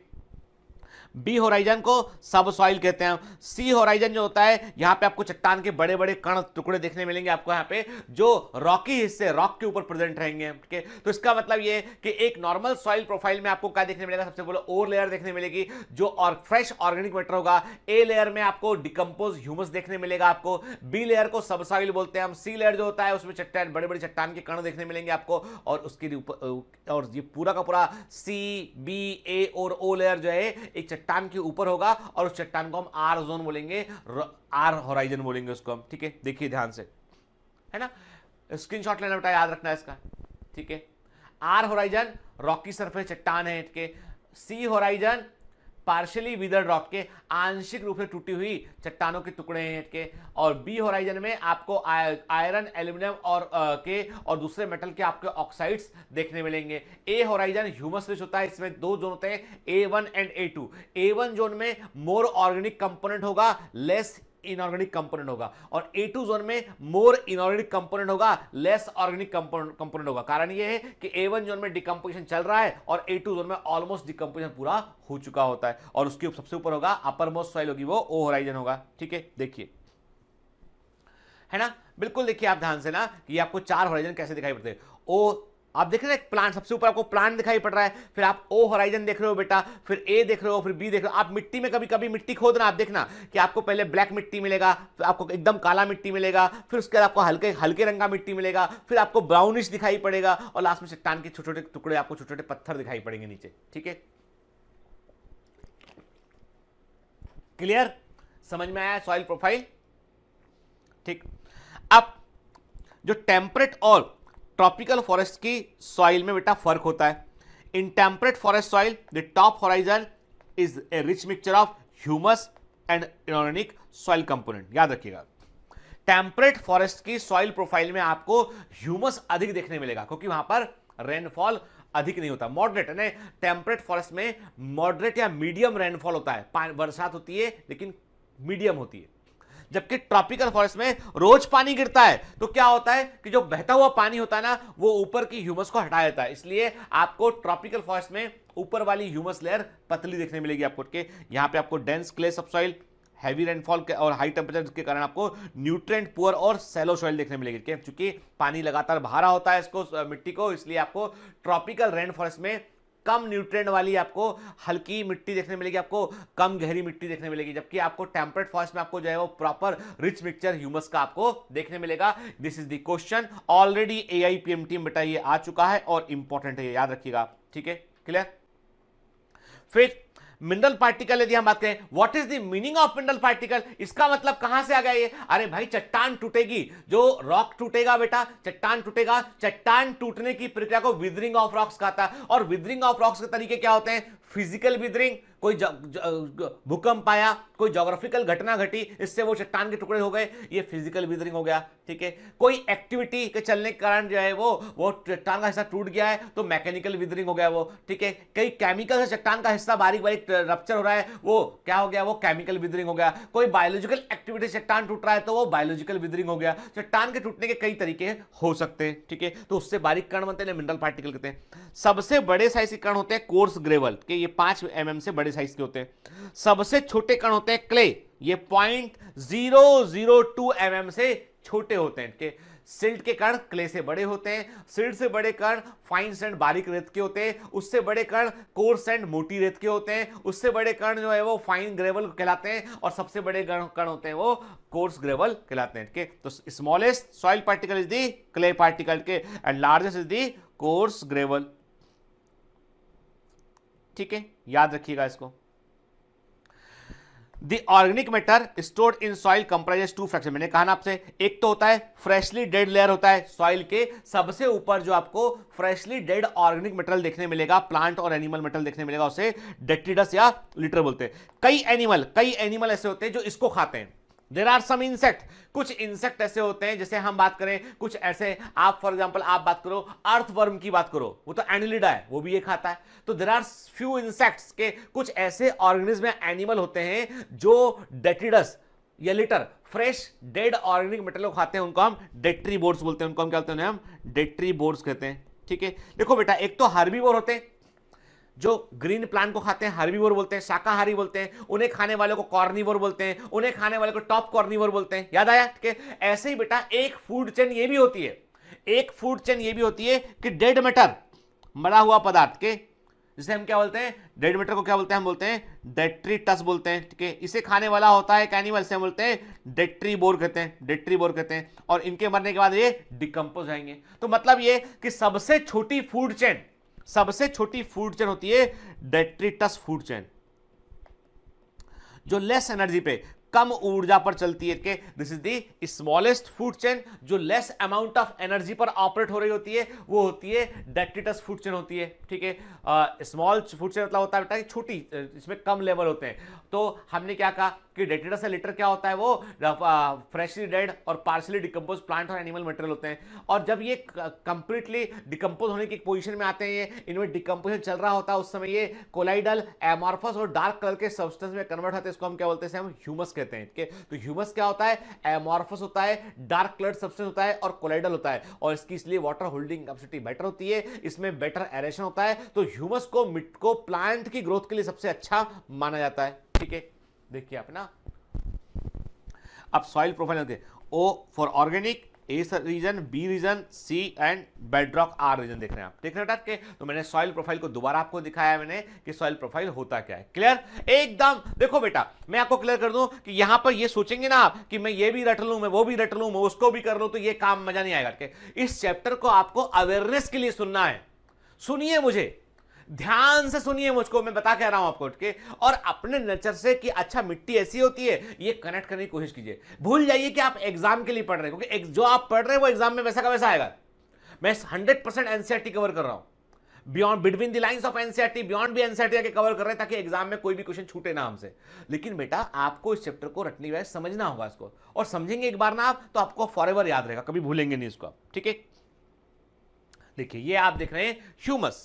बी होराइजन को सब सॉइल कहते हैं। सी होराइजन जो होता है, यहां पे आपको चट्टान के बड़े बड़े कण टुकड़े देखने मिलेंगे आपको यहाँ पे, जो रॉकी हिस्से रॉक के ऊपर प्रेजेंट रहेंगे, ठीक है। तो इसका मतलब ये कि एक नॉर्मल सॉइल प्रोफाइल में आपको क्या देखने मिलेगा, सबसे पहले ओ लेयर देखने मिलेगी जो और फ्रेश ऑर्गेनिक मैटर होगा। ए लेयर में आपको डिकम्पोज ह्यूमस देखने मिलेगा आपको। बी लेयर को सब सॉइल बोलते हैं हम। सी लेयर जो होता है उसमें चट्टान, बड़े बड़े चट्टान के कण देखने मिलेंगे आपको, और उसके ऊपर, और ये पूरा का पूरा सी, बी, ए और ओ लेयर जो है एक चट्टान के ऊपर होगा, और उस चट्टान को हम आर जोन बोलेंगे, आर होराइजन बोलेंगे उसको हम, ठीक है। देखिए ध्यान से, है ना, स्क्रीनशॉट लेना बेटा, याद रखना है इसका, ठीक है। आर होराइजन रॉकी सरफेस चट्टान है, ठीक है। C horizon partially weathered rock के, आंशिक रूप से टूटी हुई चट्टानों के टुकड़े हैं के, और बी होराइजन में आपको आयरन, एल्यूमिनियम और दूसरे मेटल के आपके ऑक्साइड्स देखने मिलेंगे। ए होराइजन ह्यूमस रिच होता है, इसमें 2 जोन होते हैं, A1 and A2। A1 zone में मोर ऑर्गेनिक कंपोनेंट होगा, लेस इनऑर्गेनिक कंपोनेंट होगा, और A2 जोन में मोर इनऑर्गेनिक कंपोनेंट होगा, लेस ऑर्गेनिक कंपोनेंट होगा। कारण यह है कि A1 जोन में डिकम्पोजिशन चल रहा है और A2 जोन में ऑलमोस्ट डिकम्पोजिशन पूरा हो चुका होता है, और उसके सबसे ऊपर होगा अपर मोस्ट सॉइल होगी, वो ओ होराइजन होगा, ठीक है। देखिए, है ना, बिल्कुल देखिए आप ध्यान से ना, कि आपको 4 होराइजन कैसे दिखाई पड़ते हैं। ओ आप देख रहे हैं प्लांट, सबसे ऊपर आपको प्लांट दिखाई पड़ रहा है, फिर आप ओ होराइजन देख रहे हो बेटा, फिर ए देख रहे हो, फिर बी देख रहे हो। आप मिट्टी में कभी कभी मिट्टी खोदना, आप देखना कि आपको पहले ब्लैक मिट्टी मिलेगा, फिर आपको एकदम काला मिट्टी मिलेगा, फिर उसके बाद आपको हल्के हल्के रंग का मिट्टी मिलेगा, फिर आपको ब्राउनिश दिखाई पड़ेगा, और लास्ट में चट्टान के छोटे छोटे टुकड़े, आपको छोटे छोटे पत्थर दिखाई पड़ेंगे नीचे, ठीक है। क्लियर, समझ में आया सॉइल प्रोफाइल, ठीक। अब जो टेम्परेट और ट्रॉपिकल फॉरेस्ट की सॉइल में बेटा फर्क होता है। In temperate forest soil the top horizon is a rich mixture of humus and inorganic soil component. याद रखिएगा, टेम्परेट फॉरेस्ट की सॉइल प्रोफाइल में आपको ह्यूमस अधिक देखने मिलेगा क्योंकि वहां पर रेनफॉल अधिक नहीं होता, मॉडरेट है। टेम्परेट फॉरेस्ट में मॉडरेट या मीडियम रेनफॉल होता है, बरसात होती है लेकिन मीडियम होती है। जबकि ट्रॉपिकल फॉरेस्ट में रोज पानी गिरता है, तो क्या होता है कि जो बहता हुआ पानी होता है ना, वो ऊपर की ह्यूमस को हटा देता है। इसलिए आपको ट्रॉपिकल फॉरेस्ट में ऊपर वाली ह्यूमस लेयर पतली देखने मिलेगी आपको। यहां पे आपको dense clay subsoil, heavy rainfall और हाई टेम्परेचर के कारण आपको न्यूट्रिएंट पुअर और सैलो सॉइल देखने मिलेगी। क्योंकि पानी लगातार बहा रहा होता है इसको, मिट्टी को, इसलिए आपको ट्रॉपिकल रेन फॉरेस्ट में कम न्यूट्रिएंट वाली आपको हल्की मिट्टी देखने मिलेगी, आपको कम गहरी मिट्टी देखने मिलेगी। जबकि आपको टेम्परेट फॉरेस्ट में आपको जो है वो प्रॉपर रिच मिक्सचर ह्यूमस का आपको देखने मिलेगा। This is the question, already AIPMT बेटा ये आ चुका है और इंपॉर्टेंट है, ये याद रखिएगा। ठीक है, क्लियर। फिर मिनरल पार्टिकल यदि हम बात करें, what is the meaning of mineral particle, इसका मतलब कहां से आ गया ये? अरे भाई चट्टान टूटेगी, जो रॉक टूटेगा बेटा, चट्टान टूटेगा, चट्टान टूटने की प्रक्रिया को विदरिंग ऑफ रॉक्स कहता है। और विदरिंग ऑफ रॉक्स के तरीके क्या होते हैं? फिजिकल विदरिंग, कोई भूकंप आया, कोई ज्योग्राफिकल घटना घटी, इससे वो चट्टान के टुकड़े हो गए, ये फिजिकल विदरिंग हो गया। ठीक है, कोई एक्टिविटी के चलने के कारण जो है वो चट्टान का हिस्सा टूट गया है, तो मैकेनिकल विदरिंग हो गया वो। ठीक है, कई केमिकल से चट्टान का हिस्सा बारीक बारीक रप्चर हो रहा है, वो क्या हो गया? वो केमिकल विदरिंग हो गया। कोई बायोलॉजिकल एक्टिविटी से चट्टान टूट रहा है, तो वो बायोलॉजिकल विदरिंग हो गया। चट्टान के टूटने के कई तरीके हो सकते हैं। ठीक है, तो उससे बारीक कण बनते हैं, मिनरल पार्टिकल कहते हैं। सबसे बड़े साइज के कण होते हैं कोर्स ग्रेवल के, ये 5 mm से बड़े साइज के होते हैं। सबसे छोटे कण होते हैं क्ले, ये 0.002 mm से छोटे होते हैं। के सिल्ट के कण क्ले से बड़े होते हैं, सिल्ट से बड़े कण फाइन सैंड बारीक रेत के होते हैं, उससे बड़े कण कोर्स सैंड मोटी रेत के होते हैं, उससे बड़े कण जो है वो फाइन ग्रेवल कहलाते हैं, और सबसे बड़े कण होते हैं वो कोर्स ग्रेवल कहलाते हैं। के तो smallest soil particle is the clay particle के and largest is the coarse gravel. ठीक है, याद रखिएगा इसको। The organic matter stored in soil comprises 2 fraction. मैंने कहा ना आपसे, एक तो होता है फ्रेशली डेड लेयर होता है सॉइल के सबसे ऊपर, जो आपको फ्रेशली डेड ऑर्गेनिक मैटेरियल देखने मिलेगा, प्लांट और एनिमल मैटेरियल देखने मिलेगा, उसे डेट्रिटस या लिटर बोलते हैं। कई एनिमल ऐसे होते हैं जो इसको खाते हैं। देयर आर सम इंसेक्ट, कुछ इंसेक्ट ऐसे होते हैं, जैसे हम बात करें कुछ ऐसे, आप फॉर एग्जांपल आप बात करो अर्थवर्म की बात करो, वो तो एनिलिडा है, वो भी ये खाता है। तो देयर आर फ्यू इंसेक्ट्स के कुछ ऐसे ऑर्गेनिज्म एनिमल होते हैं जो डेट्रिटस या litre fresh dead organic material खाते हैं, उनको हम डेट्रीबोर्स बोलते हैं। उनको हम क्या बोलते हैं? हम डेट्रीबोर्स कहते हैं। ठीक है, देखो बेटा, एक तो हर्बीवोर होते हैं जो ग्रीन प्लांट को खाते हैं, हर्बीवोर बोलते हैं, शाकाहारी बोलते हैं, उन्हें खाने वाले को कॉर्निवोर बोलते हैं, उन्हें खाने वाले को टॉप कॉर्निवोर बोलते हैं। याद आया? ठीक है, ऐसे ही बेटा एक फूड चेन ये भी होती है, एक फूड चेन ये भी होती है कि डेड मैटर, मरा हुआ पदार्थ के, जिसे हम क्या बोलते हैं? डेड मैटर को क्या बोलते हैं? हम बोलते हैं डेट्रिटस बोलते हैं। ठीक है, इसे खाने वाला होता है एक एनिमल, से हम बोलते हैं डेट्रीबोर कहते हैं, डेट्रीबोर कहते हैं। और इनके मरने के बाद ये डिकम्पोज आएंगे। तो मतलब ये कि सबसे छोटी फूड चेन होती है डेट्रिटस फूड चेन, जो लेस एनर्जी पे, कम ऊर्जा पर चलती है। के this is the smallest food chain, जो लेस अमाउंट ऑफ एनर्जी पर ऑपरेट हो रही होती है, वो होती है डेट्रिटस फूड चेन होती है। ठीक है, स्मॉल फूड चेन मतलब होता है बेटा छोटी, इसमें कम लेवल होते हैं। तो हमने क्या कहा कि डेट्रिटस या लिटर क्या होता है? वो फ्रेशली डेड और पार्शियली डिकम्पोज प्लांट और एनिमल मटेरियल होते हैं। और जब ये कंप्लीटली डिकम्पोज होने की पोजीशन में आते हैं, ये इनमें डिकम्पोजिशन चल रहा होता है, उस समय ये कोलाइडल, एमॉर्फस और डार्क कलर के सब्सटेंस में कन्वर्ट होते हैं। इसको हम क्या बोलते हैं? हम ह्यूमस कहते हैं। तो ह्यूमस क्या होता है? एमॉर्फस होता है, डार्क कलर सब्सटेंस होता है और कोलाइडल होता है, और इसकी इसलिए वाटर होल्डिंग कैपेसिटी बेटर होती है, इसमें बेटर एरेशन होता है। तो ह्यूमस को प्लांट की ग्रोथ के लिए सबसे अच्छा माना जाता है। ठीक है, देखिए आप ना, अब सॉइल प्रोफाइल होते हैं। O for organic, A region, B region, C and bedrock R region देख रहे हैं आप, देख रहे हैं के। तो मैंने सॉइल प्रोफाइल को दोबारा आपको दिखाया मैंने कि सॉइल प्रोफाइल होता क्या है। क्लियर? एकदम। देखो बेटा, मैं आपको क्लियर कर दूं कि यहां पर ये सोचेंगे ना आप कि मैं ये भी रट लूं, मैं वो भी रट लूं, मैं उसको भी कर लूं, तो ये काम मजा नहीं आएगा। इस चैप्टर को आपको अवेयरनेस के लिए सुनना है, सुनिए मुझे। ध्यान से सुनिए मुझको, मैं बता के रहा हूं आपको उठ के, और अपने नेचर से कि अच्छा मिट्टी ऐसी होती है, ये कनेक्ट करने की कोशिश कीजिए। भूल जाइए कि आप एग्जाम के लिए पढ़ रहे हैं, क्योंकि जो आप पढ़ रहे हैं वो एग्जाम में वैसा का वैसा आएगा। मैं 100% एनसीईआरटी कवर कर रहा हूं, beyond between the lines of NCERT, beyond भी एनसीईआरटी के कवर कर रहे हैं, ताकि एग्जाम में कोई भी क्वेश्चन छूटे ना हमसे। लेकिन बेटा आपको इस चैप्टर को रटनी वाइज समझना होगा इसको, और समझेंगे एक बार ना आप तो आपको फॉरएवर याद रहेगा, कभी भूलेंगे नहीं इसको, ठीक है। देखिए ये आप देख रहे हैं ह्यूमस,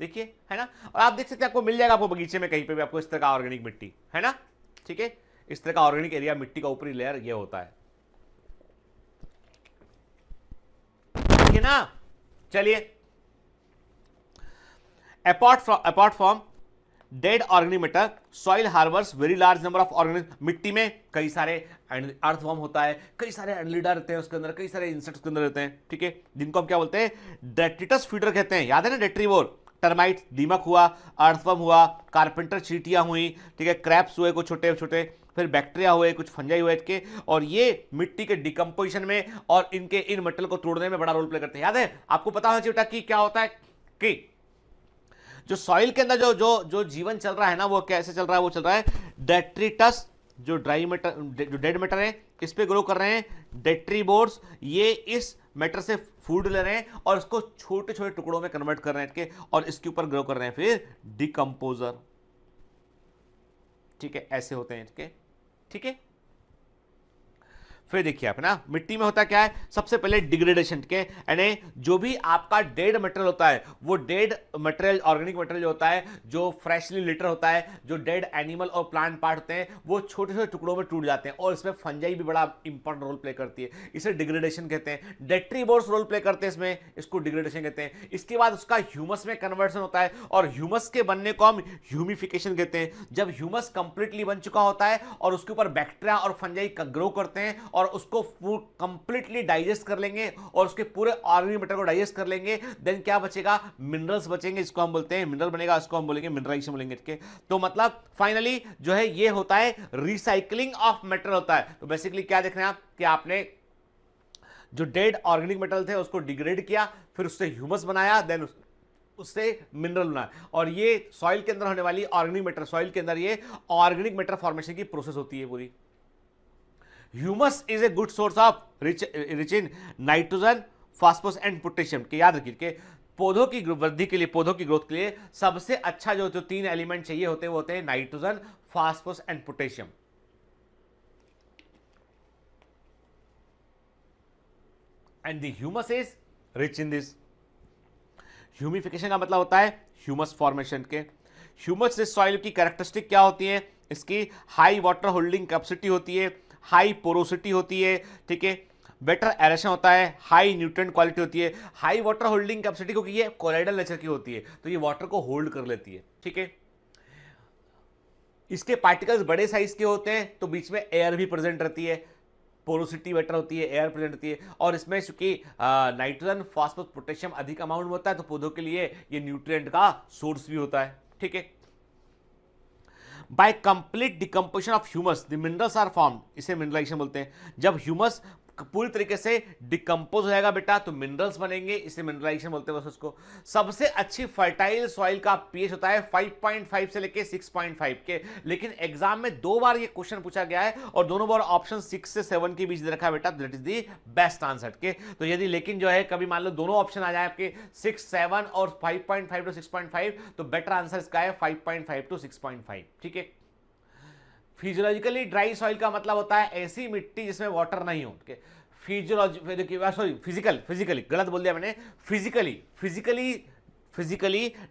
देखिए है ना, और आप देख सकते हैं आपको मिल जाएगा आपको बगीचे में कहीं पे भी आपको इस तरह का ऑर्गेनिक मिट्टी, है ना, ठीक है। इस तरह का ऑर्गेनिक एरिया, मिट्टी का ऊपरी लेयर ये होता है, ठीक है ना। चलिए, apart from dead organic matter, soil harbors very large number of organisms। मिट्टी में कई सारे अर्थवर्म होता है, कई सारे एनलिडा रहते हैं उसके अंदर, कई सारे इंसेक्ट्स के अंदर रहते हैं, ठीक है, जिनको हम क्या बोलते हैं, डेट्रिटस फीडर कहते हैं। याद है ना, डेट्रीवोर, टर्माइट दीमक हुआ, अर्थवर्म हुआ, कारपेंटर चींटियां हुई, ठीक है, क्रैप्स हुए कुछ छोटे छोटे, फिर बैक्टीरिया हुए, कुछ फंजाई हुए के, और ये मिट्टी के डिकम्पोजिशन में और इनके इन मेटल को तोड़ने में बड़ा रोल प्ले करते हैं। याद है आपको, पता होना चाहिए कि क्या होता है कि जो सॉइल के अंदर जो जो जो जीवन चल रहा है ना, वो कैसे चल रहा है, वो चल रहा है डेट्रिटस, जो ड्राई मैटर, जो डेड मैटर है, इस पे ग्रो कर रहे हैं। डेट्रीबोर्स, ये इस मैटर से फूड ले रहे हैं और इसको छोटे छोटे टुकड़ों में कन्वर्ट कर रहे हैं, और इसके ऊपर ग्रो कर रहे हैं फिर डिकम्पोजर, ठीक है, ऐसे होते हैं, ठीक है, ठीक है। फिर देखिए आप ना, मिट्टी में होता क्या है, सबसे पहले डिग्रेडेशन के, यानी जो भी आपका डेड मटेरियल होता है, वो डेड मटेरियल, ऑर्गेनिक मटेरियल जो होता है, जो फ्रेशली लिटर होता है, जो डेड एनिमल और प्लांट पार्ट होते हैं, वो छोटे छोटे टुकड़ों में टूट जाते हैं, और इसमें फंजाई भी बड़ा इंपॉर्टेंट रोल प्ले करती है, इसे डिग्रेडेशन कहते हैं। डेट्रीबोर्स रोल प्ले करते हैं इसमें, इसको डिग्रेडेशन कहते हैं। इसके बाद उसका ह्यूमस में कन्वर्सन होता है, और ह्यूमस के बनने को हम ह्यूमिफिकेशन कहते हैं। जब ह्यूमस कंप्लीटली बन चुका होता है और उसके ऊपर बैक्टीरिया और फंजाई ग्रो करते हैं और उसको कंप्लीटली डाइजेस्ट कर लेंगे और उसके पूरे ऑर्गेनिक मैटर को डाइजेस्ट कर लेंगे, देन क्या बचेगा, मिनरल्स बचेंगे, इसको हम बोलते हैं मिनरल बनेगा, इसको हम बोलेंगे मिनरलाइजेशन बोलेंगे, ठीक है। तो मतलब फाइनली जो है ये होता है रिसाइकलिंग ऑफ मैटर होता है। तो बेसिकली क्या देख रहे हैं आप कि आपने जो डेड ऑर्गेनिक मेटल थे उसको डिग्रेड किया, फिर उससे ह्यूमस बनाया, देन उससे मिनरल बना, और ये सॉइल के अंदर होने वाली ऑर्गेनिक मैटर, सॉइल के अंदर ये ऑर्गेनिक मैटर फॉर्मेशन की प्रोसेस होती है पूरी। Humus is a good source of rich in nitrogen, phosphorus and potassium. के याद रखिए कि पौधों की वृद्धि के लिए, पौधों की ग्रोथ के लिए सबसे अच्छा जो तीन एलिमेंट चाहिए होते हैं, वो होते हैं nitrogen, phosphorus and potassium. And the humus is rich in this. Humification का मतलब होता है ह्यूमस फॉर्मेशन के। ह्यूमस से सॉइल की कैरेक्टरिस्टिक क्या होती है, इसकी हाई वाटर होल्डिंग कैपेसिटी होती है, हाई पोरोसिटी होती है, ठीक है, बेटर एरेशन होता है, हाई न्यूट्रिएंट क्वालिटी होती है। हाई वाटर होल्डिंग कैपेसिटी क्योंकि ये कोलाइडल नेचर की होती है, तो ये वाटर को होल्ड कर लेती है, ठीक है। इसके पार्टिकल्स बड़े साइज के होते हैं, तो बीच में एयर भी प्रेजेंट रहती है, पोरोसिटी बेटर होती है, एयर प्रेजेंट रहती है, और इसमें चूंकि नाइट्रोजन, फास्फोरस, पोटेशियम अधिक अमाउंट में होता है, तो पौधों के लिए ये न्यूट्रिएंट का सोर्स भी होता है, ठीक है। By complete decomposition of humus the minerals are form, इसे मिनरलाइजेशन बोलते हैं। जब ह्यूमस पूरी तरीके से डिकम्पोज हो जाएगा बेटा, तो मिनरल्स बनेंगे, इसे मिनरलाइजेशन बोलते हैं बस उसको। सबसे अच्छी फर्टाइल सॉइल का पीएच होता है 5.5 से लेके 6.5 के, लेकिन एग्जाम में 2 बार ये क्वेश्चन पूछा गया है और दोनों बार ऑप्शन 6 से 7 के बीच दे रखा है बेटा, that is the best answer के। तो यदि लेकिन जो है कभी मान लो दोनों ऑप्शन आ जाए आपके 6, 7 और 5.5 टू 6.5, तो बेटर आंसर इसका है 5.5 टू 6.5, ठीक है। फिजियोलॉजिकली ड्राई सॉइल का मतलब होता है ऐसी मिट्टी जिसमें वाटर नहीं हो, ठीक है। फिजिकली गलत बोल दिया मैंने, फिजिकली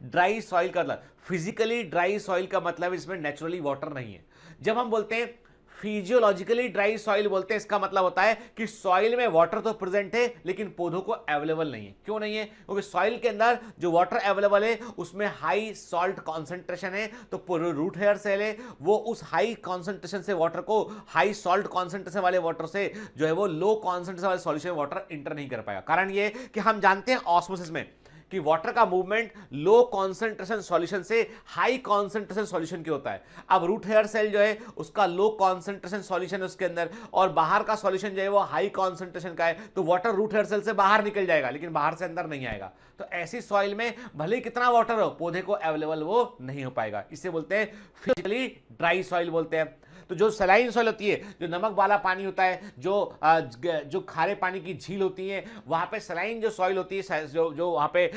ड्राई सॉइल का मतलब, फिजिकली ड्राई सॉइल का मतलब इसमें नेचुरली वाटर नहीं है। जब हम बोलते हैं फिजियोलॉजिकली ड्राई सॉइल बोलते हैं, इसका मतलब होता है कि सॉइल में वाटर तो प्रेजेंट है लेकिन पौधों को अवेलेबल नहीं है। क्यों नहीं है? क्योंकि सॉइल के अंदर जो वाटर अवेलेबल है उसमें हाई सॉल्ट कॉन्सेंट्रेशन है, तो पूरे रूट हेयर सेल है वो उस हाई कॉन्सेंट्रेशन से वाटर को, हाई सॉल्ट कॉन्सेंट्रेशन वाले वाटर से जो है वो लो कॉन्सेंट्रेशन वाले सॉल्यूशन वाटर इंटर नहीं कर पाएगा। कारण ये कि हम जानते हैं ऑस्मोसिस में कि वाटर का मूवमेंट लो कॉन्सेंट्रेशन सॉल्यूशन से हाई कॉन्सेंट्रेशन सॉल्यूशन की होता है। अब रूट हेयर सेल जो है उसका लो कॉन्सेंट्रेशन सॉल्यूशन है उसके अंदर, और बाहर का सॉल्यूशन जो है वो हाई कॉन्सेंट्रेशन का है, तो वाटर रूट हेयर सेल से बाहर निकल जाएगा लेकिन बाहर से अंदर नहीं आएगा। तो ऐसी सॉइल में भले ही कितना वाटर हो, पौधे को अवेलेबल वो नहीं हो पाएगा। इसे बोलते हैं फिजिकली ड्राई सॉइल बोलते हैं। तो जो सलाइन सॉइल होती है, जो नमक वाला पानी होता है, जो खारे पानी की झील होती है, वहां पे सलाइन जो सॉइल होती है, जो वहां पे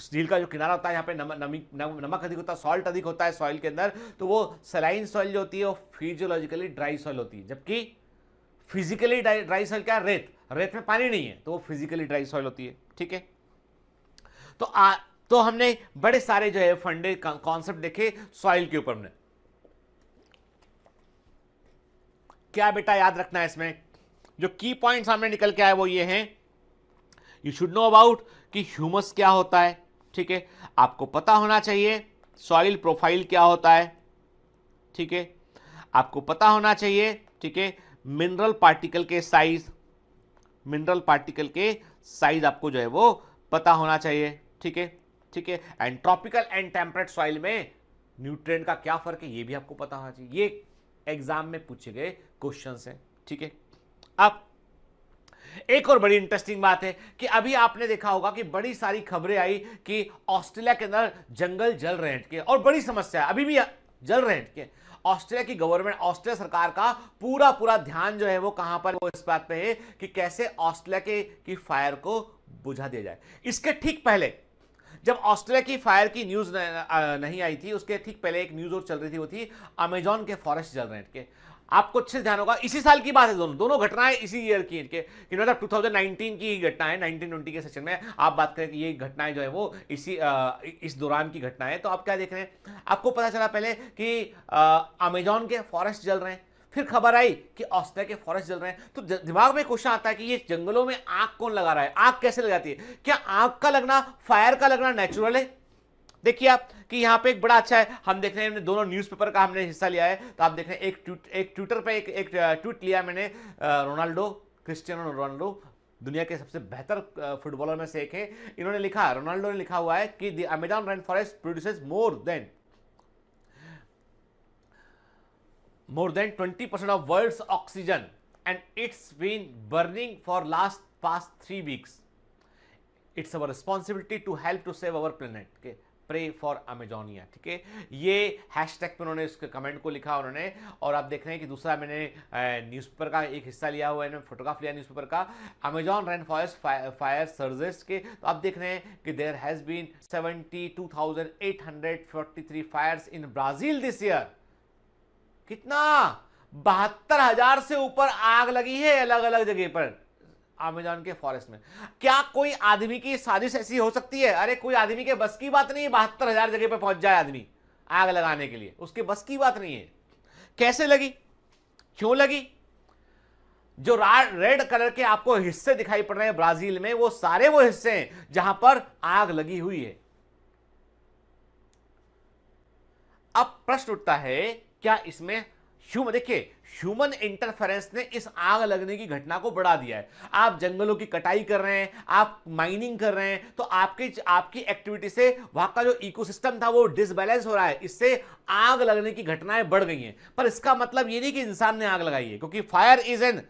झील का जो किनारा होता है, यहाँ पे नमक अधिक होता है, सॉल्ट अधिक होता है सॉइल के अंदर, तो वो सलाइन सॉइल जो होती है वो फिजियोलॉजिकली ड्राई सॉइल होती है। जबकि फिजिकली ड्राई सॉइल क्या, रेत में पानी नहीं है, तो वो फिजिकली ड्राई सॉइल होती है। ठीक है, तो हमने बड़े सारे जो है फंडे कॉन्सेप्ट देखे सॉइल के ऊपर। हमने क्या बेटा याद रखना है इसमें, जो की पॉइंट सामने निकल के आए वो ये हैं, यू शुड नो अबाउट कि ह्यूमस क्या होता है। ठीक है, आपको पता होना चाहिए सॉइल प्रोफाइल क्या होता है। ठीक है, आपको पता होना चाहिए, ठीक है, मिनरल पार्टिकल के साइज आपको जो है वो पता होना चाहिए। ठीक है, ठीक है, and tropical and temperate soil में न्यूट्रिएंट का क्या फर्क है ये भी आपको पता होना चाहिए। ये एग्जाम में पूछे गए क्वेश्चंस हैं। ठीक है, अब एक और बड़ी इंटरेस्टिंग बात है कि अभी आपने देखा होगा कि बड़ी सारी खबरें आई कि ऑस्ट्रेलिया के अंदर जंगल जल रहे हैं, और बड़ी समस्या है, अभी भी जल रहे हैं। ऑस्ट्रेलिया की गवर्नमेंट, ऑस्ट्रेलिया सरकार का पूरा ध्यान जो है वो कहां पर, वो इस बात पे है कि कैसे ऑस्ट्रेलिया की फायर को बुझा दिया जाए। इसके ठीक पहले जब ऑस्ट्रेलिया की फायर की न्यूज नहीं आई थी, उसके ठीक पहले एक न्यूज और चल रही थी, वो थी अमेजॉन के फॉरेस्ट जल रहे हैं। आपको अच्छे से ध्यान होगा, इसी साल की बात है, दोनों घटनाएं इसी ईयर की हैं, मतलब 2019 की घटना है। 1920 के सेशन में आप बात करें कि ये घटनाएं जो है वो इस दौरान की घटना है। तो आप क्या देख रहे हैं, आपको पता चला पहले कि अमेजॉन के फॉरेस्ट जल रहे हैं, फिर खबर आई कि ऑस्ट्रेलिया के फॉरेस्ट जल रहे हैं। तो दिमाग में क्वेश्चन आता है कि ये जंगलों में आग कौन लगा रहा है, आग कैसे लगाती है, क्या आग का लगना, फायर का लगना नेचुरल है। देखिए आप कि यहां पे एक बड़ा अच्छा है, हम देख रहे हैं दोनों न्यूज़पेपर का हमने हिस्सा लिया है, तो आप देख रहे हैं एक ट्विटर पे एक ट्वीट लिया मैंने, क्रिस्टियानो रोनाल्डो दुनिया के सबसे बेहतर फुटबॉलर में से एक है। इन्होंने लिखा, रोनाल्डो ने लिखा हुआ है कि the Amazon rain forest produces more than 20% of world's oxygen and it's been burning for past 3 weeks. It's our responsibility to help to save our planet. Okay? Pray for Amazonia. ठीक है, ये hashtag पे उन्होंने इसके comment को लिखा उन्होंने। और आप देख रहे हैं कि दूसरा मैंने न्यूज़पेपर का एक हिस्सा लिया हुआ है, फोटोग्राफ लिया न्यूज़पेपर का, Amazon rain forest fire surges के। तो आप देख रहे हैं कि there has been 72,843 fires in Brazil this year. कितना, 72,000 से ऊपर आग लगी है अलग अलग जगह पर अमेजॉन के फॉरेस्ट में। क्या कोई आदमी की साजिश ऐसी हो सकती है? अरे कोई आदमी के बस की बात नहीं है 72,000 जगह पर पहुंच जाए आदमी आग लगाने के लिए, उसके बस की बात नहीं है। कैसे लगी, क्यों लगी? जो रेड कलर के आपको हिस्से दिखाई पड़ रहे हैं ब्राजील में, वो सारे वो हिस्से हैं जहां पर आग लगी हुई है। अब प्रश्न उठता है, क्या इसमें ह्यूमन इंटरफेरेंस ने इस आग लगने की घटना को बढ़ा दिया है? आप जंगलों की कटाई कर रहे हैं, आप माइनिंग कर रहे हैं, तो आपकी एक्टिविटी से वहां का जो इकोसिस्टम था वो डिसबैलेंस हो रहा है, इससे आग लगने की घटनाएं बढ़ गई हैं। पर इसका मतलब ये नहीं कि इंसान ने आग लगाई है, क्योंकि fire is an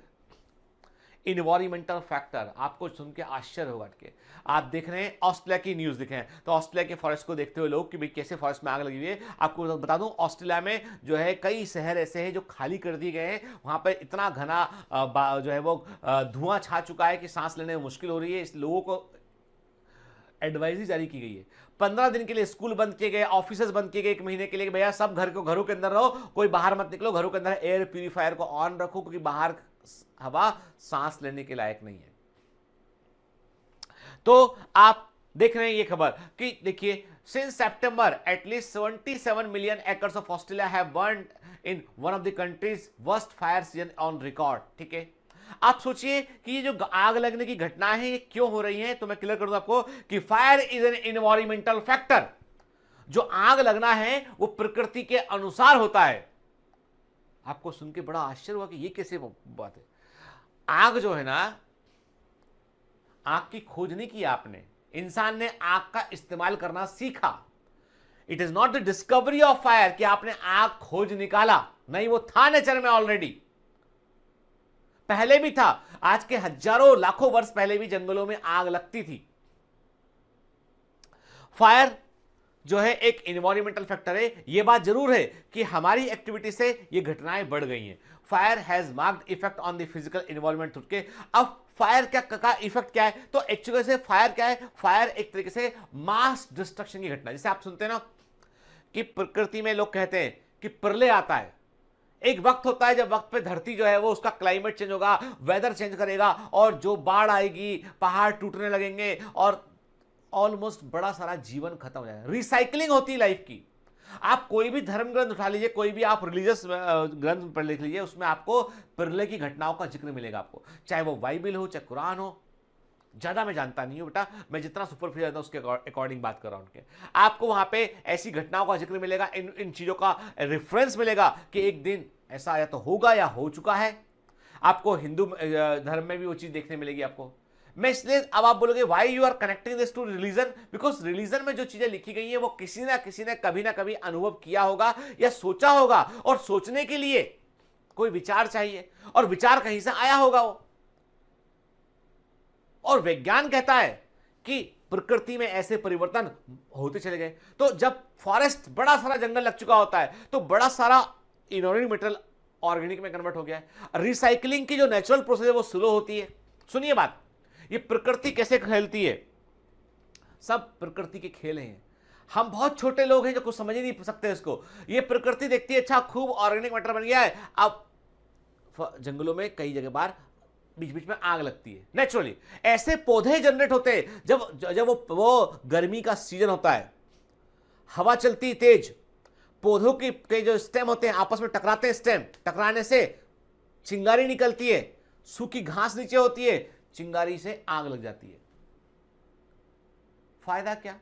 environmental factor. आपको सुन के आश्चर्य होगा कि आप देख रहे हैं ऑस्ट्रेलिया की न्यूज़ देख रहे हैं, तो ऑस्ट्रेलिया के फॉरेस्ट को देखते हुए लोग कि भाई कैसे फॉरेस्ट में आग लगी हुई है। आपको बता दूं, ऑस्ट्रेलिया में जो है कई शहर ऐसे हैं जो खाली कर दिए गए हैं, वहां पर इतना घना जो है वो धुआं छा चुका है कि सांस लेने में मुश्किल हो रही है। इस लोगों को एडवाइजरी जारी की गई है, 15 दिन के लिए स्कूल बंद किए गए, ऑफिसेज बंद किए गए 1 महीने के लिए, भैया सब घरों के अंदर रहो, कोई बाहर मत निकलो, घरों के अंदर एयर प्यूरिफायर को ऑन रखो, क्योंकि बाहर हवा सांस लेने के लायक नहीं है। तो आप देख रहे हैं ये खबर कि देखिए, since September at least 77 million acres of Australia have burned in one of the countries worst fire season on record. ठीक है, आप सोचिए कि ये जो आग लगने की घटनाएं हैं ये क्यों हो रही हैं। तो मैं क्लियर कर दूं आपको कि fire is N environmental factor. जो आग लगना है वो प्रकृति के अनुसार होता है। आपको सुन के बड़ा आश्चर्य हुआ कि ये कैसे बात है। आग जो है ना, आग की खोज नहीं की आपने, इंसान ने आग का इस्तेमाल करना सीखा। It is not the discovery of fire कि आपने आग खोज निकाला, नहीं, वो था नेचर में ऑलरेडी, पहले भी था। आज के हजारों लाखों वर्ष पहले भी जंगलों में आग लगती थी। फायर जो है एक इन्वायरमेंटल फैक्टर है। यह बात जरूर है कि हमारी एक्टिविटी से ये घटनाएं बढ़ गई हैं। Fire has marked effect on the physical environment के। अब फायर का इफेक्ट क्या है? तो एक्चुअली से फायर क्या है? फायर एक तरीके से मास डिस्ट्रक्शन की घटना। जैसे आप सुनते हैं ना कि प्रकृति में लोग कहते हैं कि प्रलय आता है। एक वक्त होता है जब वक्त पे धरती जो है वो उसका क्लाइमेट चेंज होगा, वेदर चेंज करेगा और जो बाढ़ आएगी, पहाड़ टूटने लगेंगे और ऑलमोस्ट बड़ा सारा जीवन खत्म हो जाएगा। रिसाइकलिंग होती है लाइफ की। आप कोई भी धर्म ग्रंथ उठा लीजिए, कोई भी आप रिलीजियस ग्रंथ पढ़ लिख लीजिए, उसमें आपको प्रलय की घटनाओं का जिक्र मिलेगा आपको, चाहे वो बाइबल हो चाहे कुरान हो। ज्यादा मैं जानता नहीं हूं बेटा, मैं जितना सुपरफिशियल जानता हूं उसके अकॉर्डिंग बात कर रहा हूं। उनके आपको वहां पे ऐसी घटनाओं का जिक्र मिलेगा, इन चीजों का रेफरेंस मिलेगा कि एक दिन ऐसा या तो होगा या हो चुका है। आपको हिंदू धर्म में भी वो चीज देखने मिलेगी आपको। मैं इसलिए, अब आप बोलोगे why you are connecting this to religion, because religion में जो चीजें लिखी गई हैं वो किसी ना कभी अनुभव किया होगा या सोचा होगा, और सोचने के लिए कोई विचार चाहिए और विचार कहीं से आया होगा वो। और विज्ञान कहता है कि प्रकृति में ऐसे परिवर्तन होते चले गए। तो जब फॉरेस्ट, बड़ा सारा जंगल लग चुका होता है तो बड़ा सारा इनऑर्गेनिक मटेरियल ऑर्गेनिक में कन्वर्ट हो गया है। रिसाइकलिंग की जो नेचुरल प्रोसेस है वो स्लो होती है। सुनिए बात, ये प्रकृति कैसे खेलती है, सब प्रकृति के खेल हैं। हम बहुत छोटे लोग हैं जो कुछ समझ ही नहीं सकते इसको। ये प्रकृति देखती है, अच्छा खूब ऑर्गेनिक मटेरियल बन गया है, अब जंगलों में कई जगह बार बीच बीच में आग लगती है नेचुरली। ऐसे पौधे जनरेट होते हैं जब वो गर्मी का सीजन होता है, हवा चलती तेज, पौधों के जो स्टेम होते हैं आपस में टकराते हैं, स्टेम टकराने से चिंगारी निकलती है, सूखी घास नीचे होती है, चिंगारी से आग लग जाती है। फायदा क्या?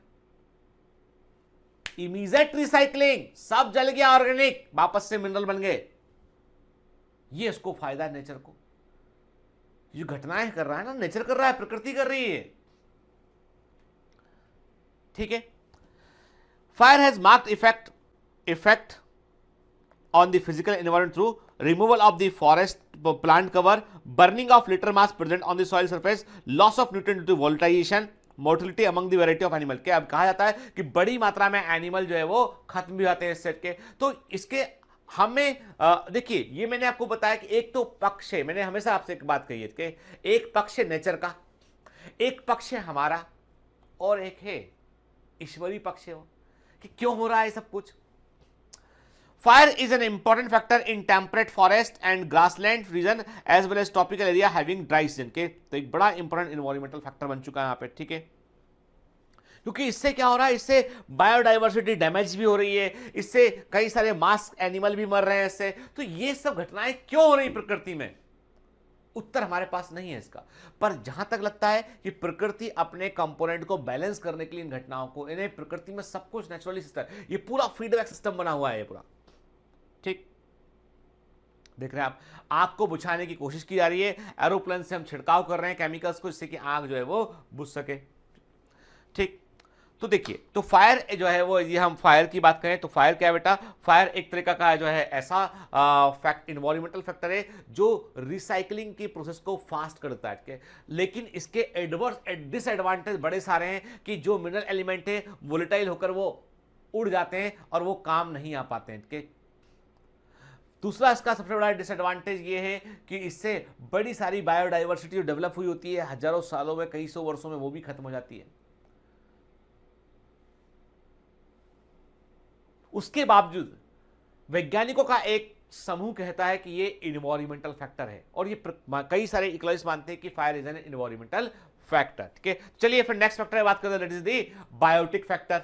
इमीडिएट रिसाइकलिंग, सब जल गया ऑर्गेनिक, वापस से मिनरल बन गए। ये इसको फायदा है नेचर को। जो घटनाएं कर रहा है ना, नेचर कर रहा है, प्रकृति कर रही है, ठीक है। Fire has marked effect on the physical environment through removal of the forest plant cover, burning of litter mass present on the soil surface, loss of nutrient due to volatilization, mortality among the variety of animal। क्या अब कहा जाता है कि बड़ी मात्रा में animal जो है वो खत्म भी होते हैं इस सेट के। तो इसके हमें देखिए, ये मैंने आपको बताया कि एक तो पक्ष है, मैंने हमेशा आपसे एक बात कही है कि एक पक्ष है नेचर का, एक पक्ष है हमारा, और एक है ईश्वरीय पक्ष है वो, कि क्यों हो रहा है सब कुछ। Fire is an important factor in temperate forest and grassland region as well as tropical area having dry season के। तो एक बड़ा इंपॉर्टेंट इन्वायरमेंटल फैक्टर बन चुका है यहाँ पे, ठीक है। क्योंकि इससे क्या हो रहा है, इससे बायोडाइवर्सिटी डैमेज भी हो रही है, इससे कई सारे मास एनिमल भी मर रहे हैं इससे। तो ये सब घटनाएं क्यों हो रही प्रकृति में, उत्तर हमारे पास नहीं है इसका। पर जहां तक लगता है कि प्रकृति अपने कंपोनेंट को बैलेंस करने के लिए इन घटनाओं को, इन्हें प्रकृति में सब कुछ नेचुरली सिस्टम, ये पूरा फीडबैक सिस्टम बना हुआ है ये पूरा, ठीक। देख रहे हैं आप, आग को बुझाने की कोशिश की जा रही है, एरोप्लेन से हम छिड़काव कर रहे हैं केमिकल्स को, जिससे कि आग जो है वो बुझ सके, ठीक। तो देखिए, तो फायर जो है वो, ये हम फायर की बात करें तो फायर क्या है बेटा, फायर एक तरीका का जो है ऐसा फैक्ट, इन्वायरमेंटल फैक्टर है जो रिसाइकलिंग की प्रोसेस को फास्ट करता है। लेकिन इसके एडवर्स डिसएडवांटेज बड़े सारे हैं कि जो मिनरल एलिमेंट है वोलेटाइल होकर वो उड़ जाते हैं और वो काम नहीं आ पाते हैं। दूसरा इसका सबसे बड़ा डिसएडवांटेज ये है कि इससे बड़ी सारी बायोडाइवर्सिटी जो डेवलप हुई होती है हजारों सालों में, कई सौ वर्षों में, वो भी खत्म हो जाती है। उसके बावजूद वैज्ञानिकों का एक समूह कहता है कि ये इन्वायरमेंटल फैक्टर है, और ये कई सारे इकोलॉजिस्ट मानते हैं कि fire is an environmental factor, ठीक है। चलिए फिर नेक्स्ट फैक्टर बात करते हैं, that is the biotic factor.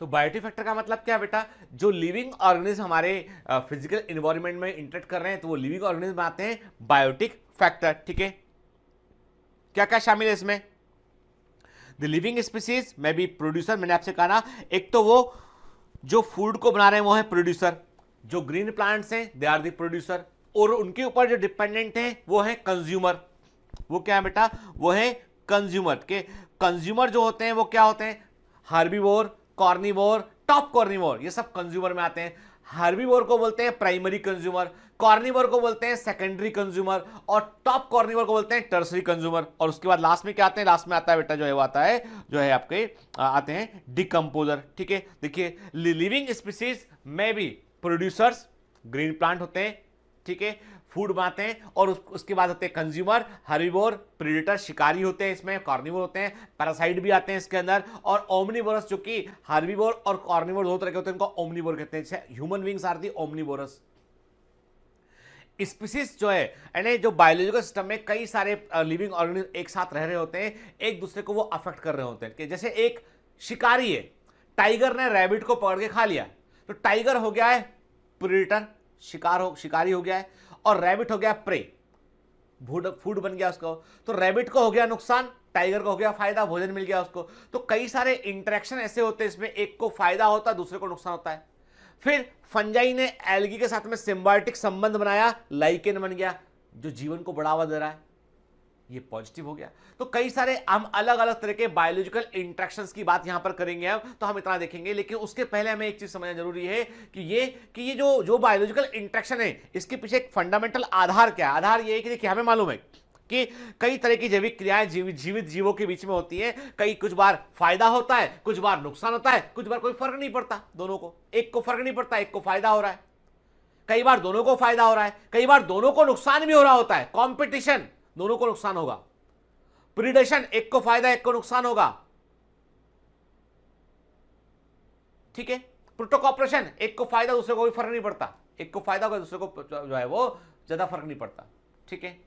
तो बायोटिक फैक्टर का मतलब क्या बेटा, जो लिविंग ऑर्गेनिज्म हमारे फिजिकल एनवायरनमेंट में इंटरेक्ट कर रहे हैं तो वो लिविंग ऑर्गेनिज्म आते हैं बायोटिक फैक्टर, ठीक है। क्या क्या शामिल है इसमें, द लिविंग स्पीसीज में बी प्रोड्यूसर, मैंने आपसे कहा ना, एक तो वो जो फूड को बना रहे हैं वो है प्रोड्यूसर, जो ग्रीन प्लांट्स हैं दे आर द प्रोड्यूसर, और उनके ऊपर जो डिपेंडेंट हैं वो है कंज्यूमर, वो क्या है बेटा, वो है कंज्यूमर के। कंज्यूमर जो होते हैं वो क्या होते हैं, हार्बीवोर, कॉर्निवोर, टॉप कॉर्निवोर, ये सब कंज्यूमर में आते हैं। हार्बीवोर को बोलते हैं प्राइमरी कंज्यूमर, कॉर्निवोर को बोलते हैं सेकेंडरी कंज्यूमर, और टॉप कॉर्निवोर को बोलते हैं टर्सरी कंज्यूमर। और उसके बाद लास्ट में क्या आते हैं, लास्ट में आता है बेटा जो है वो आता है, जो है आपके आते हैं डिकम्पोजर। ठीक है, देखिए लिविंग स्पीसीज में भी प्रोड्यूसर्स, ग्रीन प्लांट होते हैं, ठीक है, फूड बनाते हैं, और उसके बाद होते हैं कंज्यूमर, हर्बीवोर, प्रेडेटर, शिकारी होते हैं, इसमें कॉर्निवोर होते हैं, पैरासाइट भी आते हैं इसके अंदर, और ओमनीवोरस, जो कि हर्बीवोर और कॉर्निवोर दो तरह के होते हैं, इनको ओमनीवोर कहते हैं। Human beings are the omnivorous species जो है, यानी जो बायोलॉजिकल सिस्टम में कई सारे लिविंग ऑर्गेनिज्म एक साथ रह रहे होते हैं, एक दूसरे को वो अफेक्ट कर रहे होते हैं। कि जैसे एक शिकारी है, टाइगर ने रैबिट को पकड़ के खा लिया, तो टाइगर हो गया है प्रेडेटर, शिकारी हो गया है, और रैबिट हो गया प्रे, फूड बन गया उसको। तो रैबिट को हो गया नुकसान, टाइगर को हो गया फायदा, भोजन मिल गया उसको। तो कई सारे इंटरेक्शन ऐसे होते हैं, इसमें एक को फायदा होता है, दूसरे को नुकसान होता है। फिर फंजाई ने एल्गी के साथ में सिम्बायोटिक संबंध बनाया, लाइकेन बन गया जो जीवन को बढ़ावा दे रहा है, ये पॉजिटिव हो गया। तो कई सारे हम अलग अलग तरह के बायोलॉजिकल इंटरेक्शंस की बात यहां पर करेंगे अब, तो हम इतना देखेंगे। लेकिन उसके पहले हमें एक चीज समझना जरूरी है कि ये जो बायोलॉजिकल इंटरेक्शन है, इसके पीछे एक फंडामेंटल आधार क्या है। आधार ये है कि देखिए हमें मालूम है कि कई तरह की जैविक क्रियाएं जीवित जीवों के बीच में होती है। कई कुछ बार फायदा होता है, कुछ बार नुकसान होता है, कुछ बार कोई फर्क नहीं पड़ता दोनों को, एक को फर्क नहीं पड़ता, एक को फायदा हो रहा है, कई बार दोनों को फायदा हो रहा है, कई बार दोनों को नुकसान भी हो रहा होता है। कॉम्पिटिशन, दोनों को नुकसान होगा। प्रीडेशन, एक को फायदा एक को नुकसान होगा, ठीक है। प्रोटोकॉपरेशन, एक को फायदा दूसरे को कोई फर्क नहीं पड़ता, एक को फायदा होगा दूसरे को जो है वो ज्यादा फर्क नहीं पड़ता, ठीक है।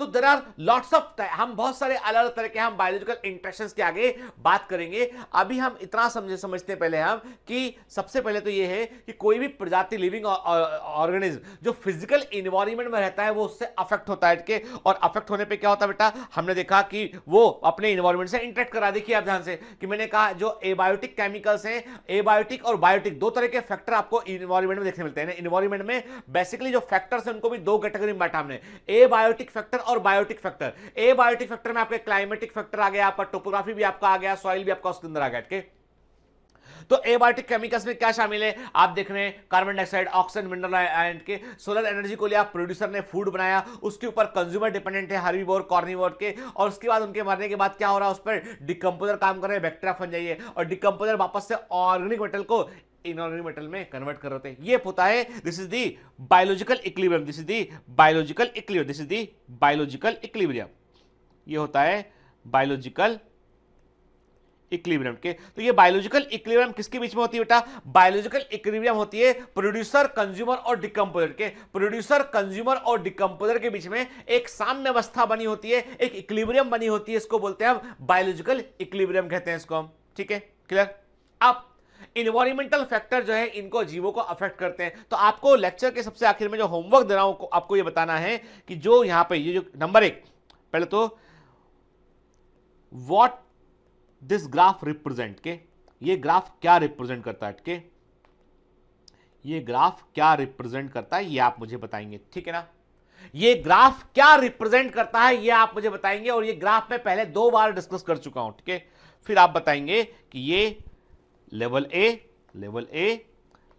तो देयर आर लॉट्स ऑफ, हम बहुत सारे अलग अलग तरह के हम बायोलॉजिकल इंटरेक्शंस के आगे बात करेंगे। अभी हम इतना समझते पहले हम कि सबसे पहले तो ये है कि कोई भी प्रजाति लिविंग ऑर्गेनिज्म जो फिजिकल इन्वायरमेंट में रहता है वो उससे अफेक्ट होता है। और अफेक्ट होने पे क्या होता है बेटा, हमने देखा कि वो अपने इन्वायरमेंट से इंटरेक्ट करा। देखिए आप ध्यान से कि मैंने कहा जो एबायोटिक केमिकल्स हैं, एबायोटिक और बायोटिक दो तरह के फैक्टर आपको इन्वायरमेंट में देखने मिलते हैं। इन्वायरमेंट में बेसिकली जो फैक्टर्स हैं उनको भी दो कैटेगरी में बांटा हमने, एबायोटिक फैक्टर और बायोटिक फैक्टर। एबायोटिक फैक्टर में आपके क्लाइमेटिक फैक्टर आ गया, आपका टोपोग्राफी भी आपका आ गया, सॉइल भी आपका उसके अंदर आ गया, ठीक है। तो एबायोटिक केमिकल्स में क्या शामिल है, आप देख रहे हैं carbon dioxide, oxygen, mineral and के। सोलर एनर्जी को लिया, प्रोड्यूसर ने फूड बनाया, उसके ऊपर कंज्यूमर डिपेंडेंट है हर्बीवोर, कॉर्निवोर के, और उसके बाद उनके मरने के बाद क्या हो रहा है, उस पर डिकम्पोजर काम कर रहे हैं, बैक्टीरिया फंजाई है, और डिकम्पोजर वापस से ऑर्गेनिक मेटल को इनऑर्गेनिक मेटल में कन्वर्ट कर रहे हैं। ये होता है, this is the biological equilibrium, this is the biological equilibrium, this is the biological equilibrium. ये होता है बायोलॉजिकल इक्विलिब्रियम के। तो ये बायोलॉजिकल इक्विलिब्रियम किसके बीच में होती है बेटा, बायोलॉजिकल इक्विलिब्रियम होती है प्रोड्यूसर, कंज्यूमर और डिकम्पोजर के। प्रोड्यूसर, कंज्यूमर और डिकम्पोजर के बीच में एक साम्य अवस्था बनी होती है, एक इक्विलिब्रियम बनी होती है, इसको बोलते हैं हम बायोलॉजिकल इक्विलिब्रियम कहते हैं इसको हम, ठीक है, क्लियर। अब इन्वायरमेंटल फैक्टर जो है इनको जीवों को अफेक्ट करते हैं। तो आपको लेक्चर के सबसे आखिर में जो होमवर्क दे रहा हूं आपको ये बताना है कि जो यहां पे ये जो नंबर 1, पहले तो व्हाट दिस ग्राफ रिप्रेजेंट के, ये ग्राफ क्या रिप्रेजेंट करता है के, ये ग्राफ क्या रिप्रेजेंट करता है ये आप मुझे बताएंगे, ठीक है ना। ये ग्राफ क्या रिप्रेजेंट करता है ये आप मुझे बताएंगे, और ये ग्राफ मैं पहले 2 बार डिस्कस कर चुका हूं, ठीक है। फिर आप बताएंगे कि ये level A, level A,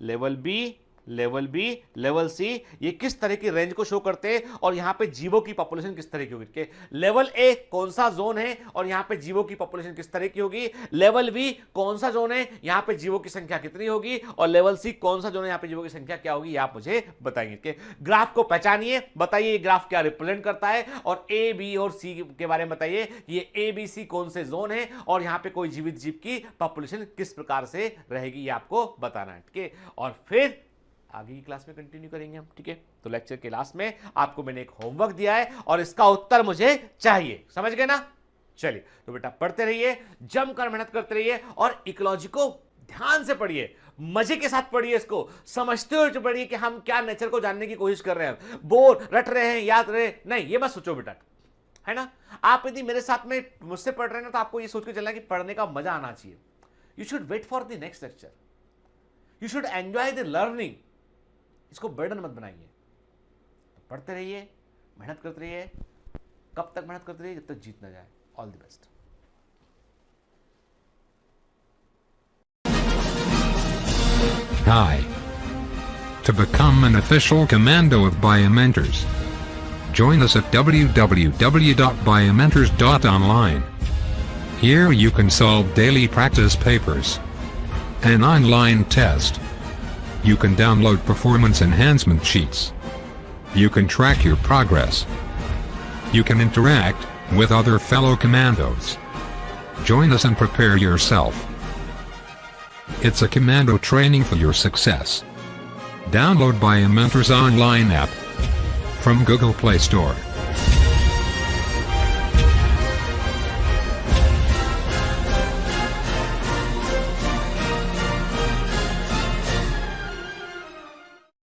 level B, level B, level C, ये किस तरह की रेंज को शो करते हैं, और यहां पे जीवों की पॉपुलेशन किस तरह की होगी। लेवल ए कौन सा जोन है और यहां पे जीवों की पॉपुलेशन किस तरह की होगी। लेवल बी कौन सा जोन है, यहां पे जीवों की संख्या कितनी होगी, और लेवल सी कौन सा जोन है, यहां पे जीवों की संख्या क्या होगी, ये आप मुझे बताएंगे। ग्राफ को पहचानिए, बताइए ये ग्राफ क्या रिप्रेजेंट करता है, और ए, बी और सी के बारे में बताइए, ये ए, बी, सी कौन से जोन है, और यहां पे कोई जीवित जीव की पॉपुलेशन किस प्रकार से रहेगी, ये आपको बताना है, ठीक है। और फिर आगे की क्लास में कंटिन्यू करेंगे हम, ठीक है। तो लेक्चर के लास्ट में आपको मैंने एक होमवर्क दिया है और इसका उत्तर मुझे चाहिए, समझ गए ना। चलिए तो बेटा पढ़ते रहिए, जमकर मेहनत करते रहिए, और इकोलॉजी को ध्यान से पढ़िए, मजे के साथ पढ़िए, इसको समझते हुए पढ़िए कि हम क्या नेचर को जानने की कोशिश कर रहे हैं। बोर रट रहे हैं, याद रहे नहीं, ये मत सोचो बेटा, है ना। आप यदि मेरे साथ में मुझसे पढ़ रहे हैं ना, तो आपको ये सोच के चलना कि पढ़ने का मजा आना चाहिए। You should wait for the next lecture, you should enjoy the learning, इसको बर्डन मत बनाइए। तो पढ़ते रहिए, मेहनत करते रहिए, कब तक मेहनत करते रहिए, जब तक जीत ना जाए। All the best. Hi. To become an official commando of Biomentors, join us at www.biomentors.online. Here you can solve daily practice papers, an online test. You can download performance enhancement sheets. You can track your progress. You can interact with other fellow commandos. Join us and prepare yourself. It's a commando training for your success. Download Biomentors online app from Google Play Store.